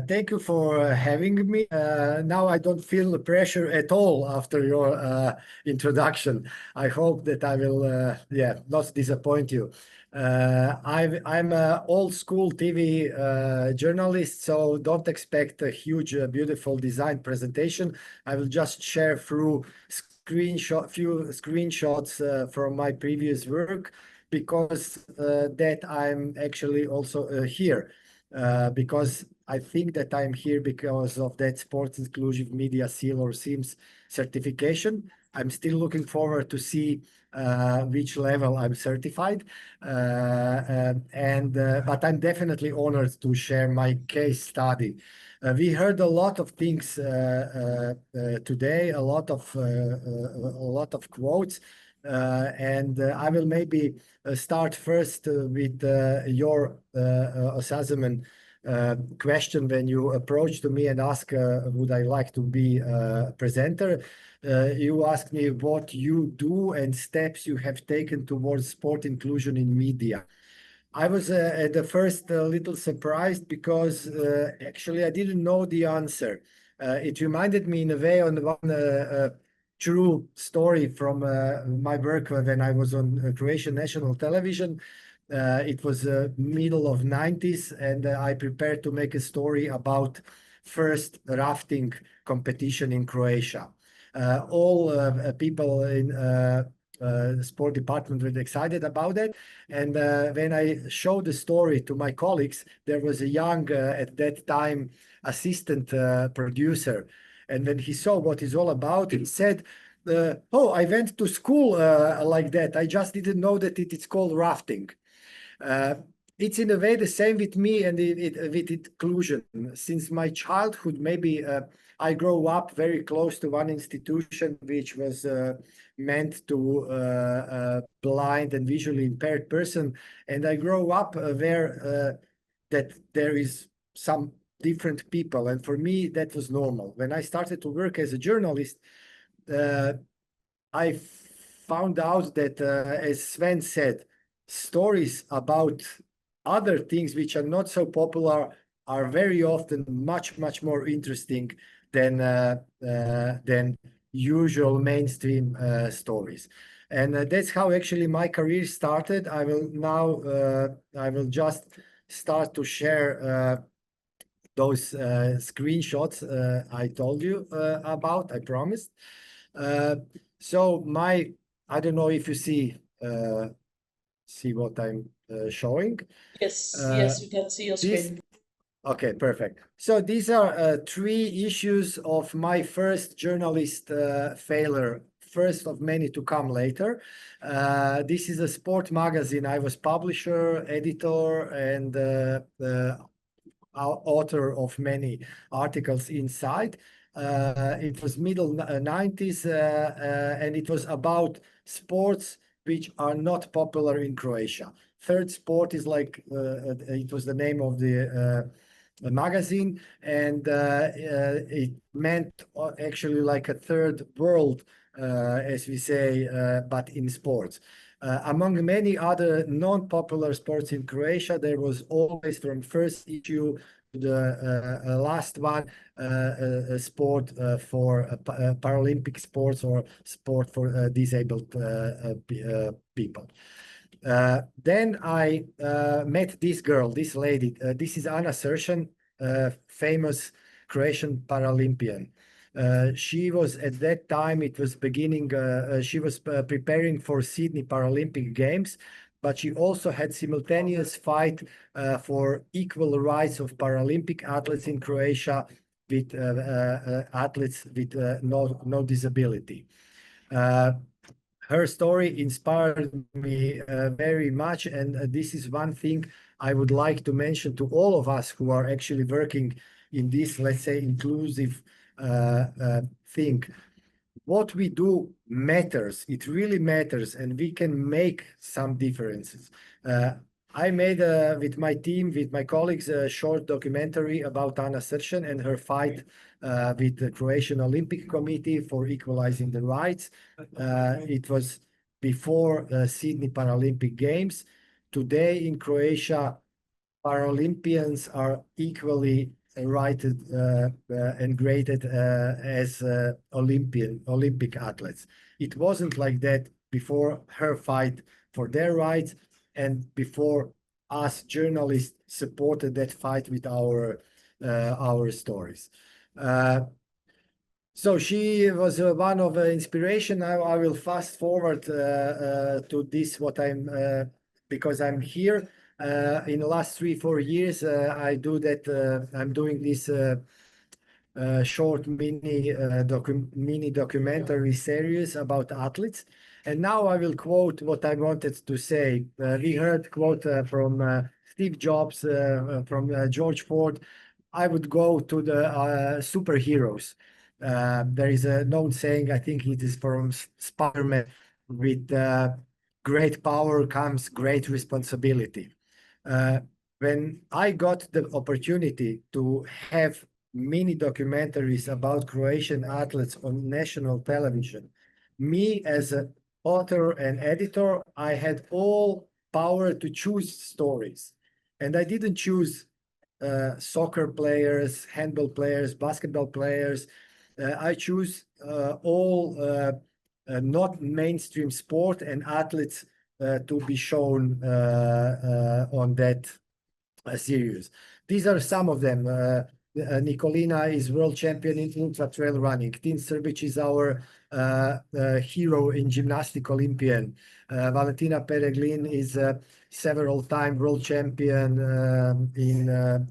Thank you for having me. Now I don't feel the pressure at all after your introduction. I hope that I will, not disappoint you. I'm an old school TV journalist, so don't expect a huge, beautiful design presentation. I will just share few screenshots from my previous work, because that I'm actually also here. Because I think that I'm here because of that Sports Inclusive Media Seal or SIMS certification. I'm still looking forward to see which level I'm certified. But I'm definitely honored to share my case study. We heard a lot of things today, a lot of quotes, and I will maybe start first with your Osazemen question when you approached to me and asked would I like to be a presenter. You asked me what you do and steps you have taken towards sport inclusion in media. I was at the first a little surprised because actually I didn't know the answer. It reminded me in a way on one true story from my work when I was on Croatian national television. It was middle of 90s, and I prepared to make a story about first rafting competition in Croatia. All people in the sport department were excited about it. And when I showed the story to my colleagues, there was a young, at that time, assistant producer. And when he saw what it's all about, he said, oh, I went to school like that. I just didn't know that it's called rafting. It's in a way the same with me and with inclusion. Since my childhood, maybe I grew up very close to one institution which was meant to blind and visually impaired person. And I grew up where that there is some different people. And for me, that was normal. When I started to work as a journalist, I found out that, as Sven said, stories about other things which are not so popular are very often much more interesting than usual mainstream stories. And that's how actually my career started. I will just start to share those screenshots I told you about, I promised. So I don't know if you see what I'm showing. Yes, yes, we can see your screen. Okay, perfect. So these are 3 issues of my first journalist failure, first of many to come later. This is a sport magazine. I was publisher, editor, and author of many articles inside. It was middle 90s, and it was about sports which are not popular in Croatia. Third sport is like, it was the name of the magazine, and it meant actually like a third world, as we say, but in sports. Among many other non-popular sports in Croatia, there was always from first issue to the last one, a sport for Paralympic sports or sport for disabled people. Then I met this girl, this lady. This is Ana Sršan, famous Croatian Paralympian. She was at that time, it was beginning, she was preparing for Sydney Paralympic Games, but she also had simultaneous fight for equal rights of Paralympic athletes in Croatia with athletes with no disability. Her story inspired me very much, and this is one thing I would like to mention to all of us who are actually working in this, let's say, inclusive thing. What we do matters. It really matters, and we can make some differences. I made, with my team, with my colleagues, a short documentary about Ana Sršan and her fight with the Croatian Olympic Committee for equalizing the rights. It was before Sydney Paralympic Games. Today in Croatia, Paralympians are equally rated and graded as Olympic athletes. It wasn't like that before her fight for their rights and before us journalists supported that fight with our stories. So she was one of inspiration. I will fast forward to this, because I'm here. In the last 3-4 years, I do that. I'm doing this short mini documentary series about athletes. And now I will quote what I wanted to say. We heard quote from Steve Jobs, from George Ford. I would go to the superheroes. There is a known saying, I think it is from Spider-Man, with great power comes great responsibility. When I got the opportunity to have mini documentaries about Croatian athletes on national television, me as an author and editor, I had all power to choose stories. And I didn't choose soccer players, handball players, basketball players. I choose all not mainstream sport and athletes to be shown on that series. These are some of them. Nikolina is world champion in ultra trail running. Tin Srbic is our hero in gymnastic Olympian. Valentina Pereglin is several-time world champion in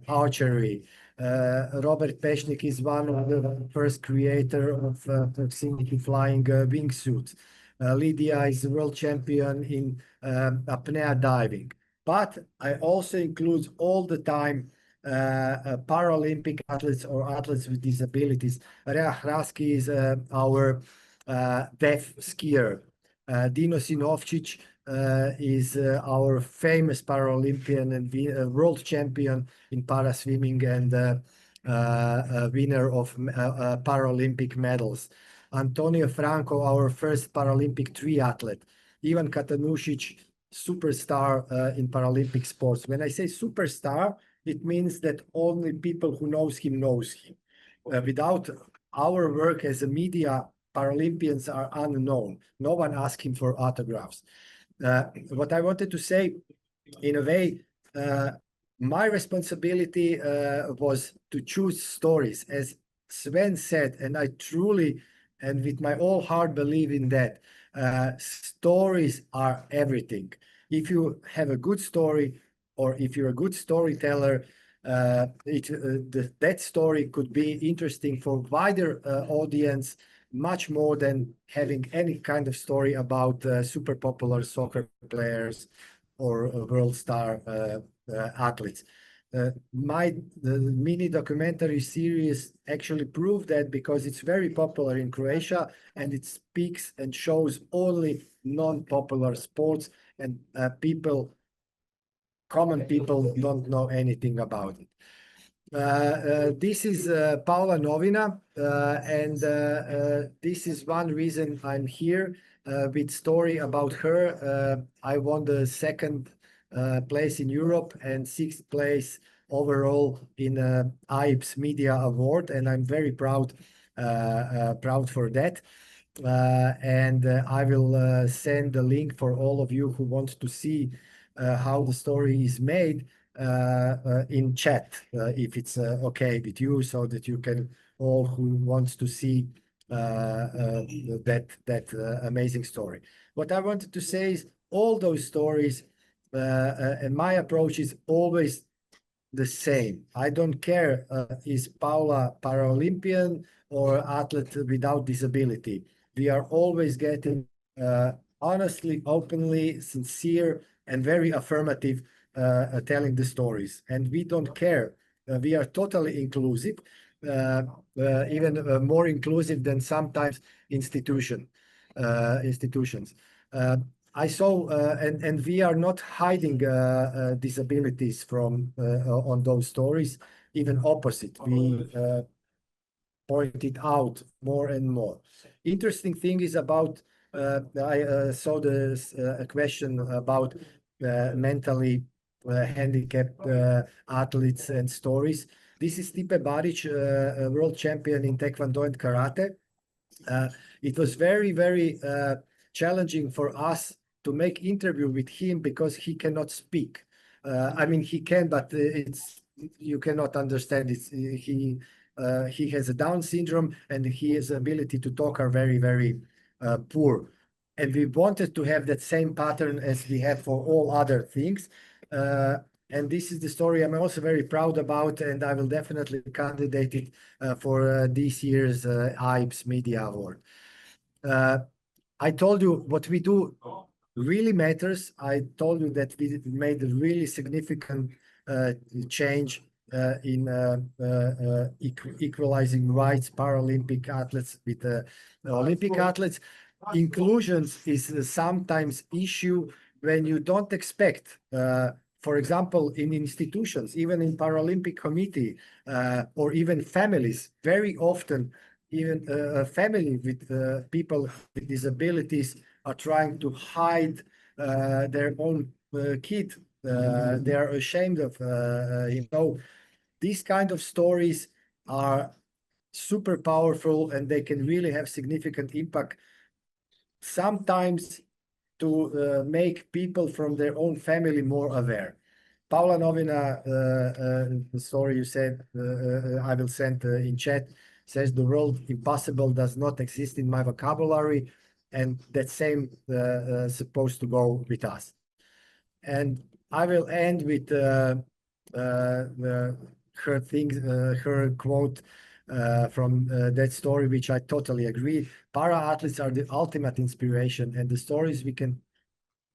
archery. Robert Pešnik is one of the first creator of proximity flying wingsuits. Lydia is world champion in apnea diving. But I also include all the time Paralympic athletes or athletes with disabilities. Rea Hraski is our deaf skier. Dino Sinovčić is our famous Paralympian and world champion in paraswimming and winner of Paralympic medals. Antonio Franco, our first Paralympic triathlete. Ivan Katanušić, superstar in Paralympic sports. When I say superstar, it means that only people who knows him. Without our work as a media, Paralympians are unknown. No one asks him for autographs. What I wanted to say, in a way, my responsibility was to choose stories. As Sven said, and I truly and with my whole heart believe in that, stories are everything. If you have a good story or if you're a good storyteller, that story could be interesting for wider audience, much more than having any kind of story about super popular soccer players or world star athletes. The mini documentary series actually proved that because it's very popular in Croatia and it speaks and shows only non-popular sports and common people don't know anything about it. This is Paula Novina, and this is one reason I'm here with story about her. I won the second place in Europe and sixth place overall in AIPS Media Award, and I'm very proud for that. And I will send the link for all of you who want to see how the story is made in chat, if it's okay with you, so that you can all who wants to see that amazing story. What I wanted to say is all those stories, and my approach is always the same. I don't care is Paula Paralympian or athlete without disability. We are always getting honestly, openly, sincere, and very affirmative telling the stories. And we don't care. We are totally inclusive, even more inclusive than sometimes institutions. I saw, and we are not hiding disabilities from on those stories. Even opposite, we point it out more and more. Interesting thing is about I saw this question about mentally handicapped athletes and stories. This is Stipe Baric, a world champion in Taekwondo and Karate. It was very, very challenging for us to make interview with him because he cannot speak. I mean, he can, but you cannot understand it. He has a Down syndrome and his ability to talk are very, very poor. And we wanted to have that same pattern as we have for all other things. And this is the story I'm also very proud about, and I will definitely candidate it for this year's AIPS Media Award. I told you what we do really matters. I told you that we made a really significant change in equalizing rights Paralympic athletes with Olympic athletes. Inclusions is sometimes issue when you don't expect, for example, in institutions, even in Paralympic committee, or even families, very often, even a family with people with disabilities are trying to hide their own kid. They are ashamed of him. So these kind of stories are super powerful, and they can really have significant impact. Sometimes to make people from their own family more aware. Paula Novina, the story you said, I will send in chat, says the word impossible does not exist in my vocabulary, and that same supposed to go with us. And I will end with her thing, her quote from that story, which I totally agree. Para athletes are the ultimate inspiration, and the stories we can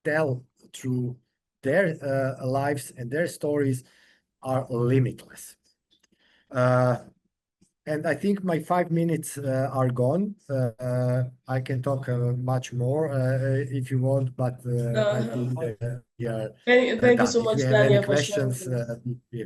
tell through their lives and their stories are limitless. And I think my 5 minutes are gone. I can talk much more if you want, but I think yeah. Thank you so If much, you have any Daniel, for sharing. questions,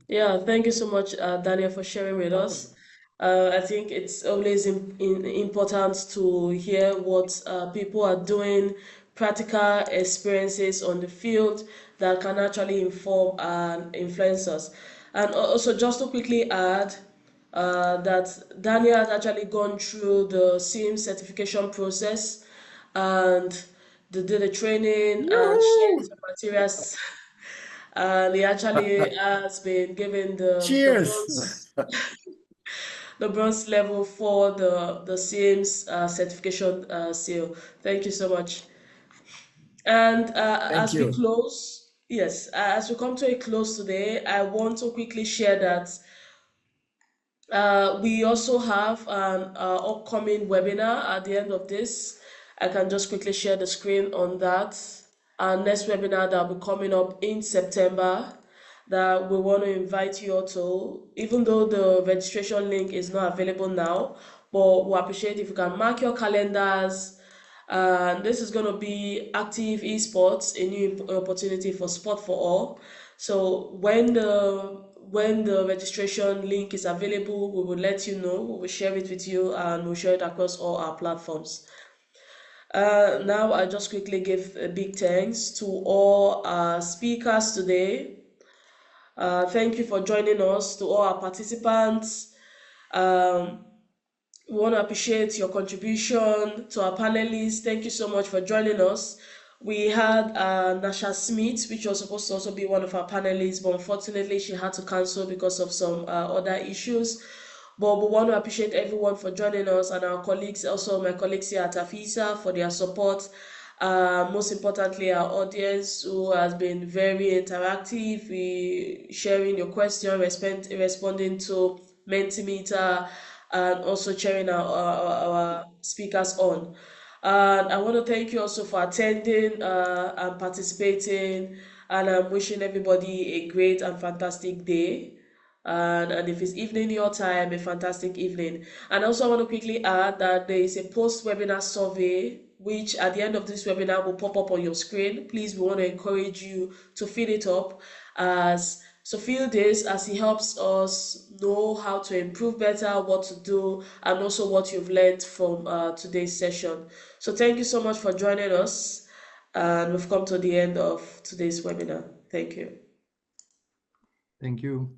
Yeah, thank you so much, Daniel, for sharing with us. I think it's always important to hear what people are doing, practical experiences on the field that can actually inform and influence us. And also, just to quickly add, that Daniel has actually gone through the SIM certification process, and did the training and shared some materials. And he actually has been given cheers. the bronze level for the SIMS certification seal. Thank you so much. And as we you. close, yes, as we come to a close today, I want to quickly share that we also have an upcoming webinar at the end of this. I can just quickly share the screen on that. Our next webinar that will be coming up in September, that we want to invite you all to, even though the registration link is not available now, but we appreciate if you can mark your calendars. This is going to be active esports, a new opportunity for sport for all. So when the registration link is available, we will let you know. We will share it with you, and we'll share it across all our platforms. Now I just quickly give a big thanks to all our speakers today. Thank you for joining us. To all our participants, we want to appreciate your contribution. To our panelists, thank you so much for joining us. We had Nasha Smith, which was supposed to also be one of our panelists, but unfortunately she had to cancel because of some other issues. But we want to appreciate everyone for joining us, and our colleagues, also my colleagues here at TAFISA, for their support. Most importantly, our audience, who has been very interactive, sharing your question, responding to Mentimeter, and also cheering our speakers on. And I want to thank you also for attending and participating, and I'm wishing everybody a great and fantastic day. And if it's evening your time, a fantastic evening. And also I want to quickly add that there is a post-webinar survey, which at the end of this webinar will pop up on your screen. Please, we want to encourage you to fill it up, so fill this, as it helps us know how to improve better, what to do, and also what you've learned from today's session. So thank you so much for joining us, and we've come to the end of today's webinar. Thank you. Thank you.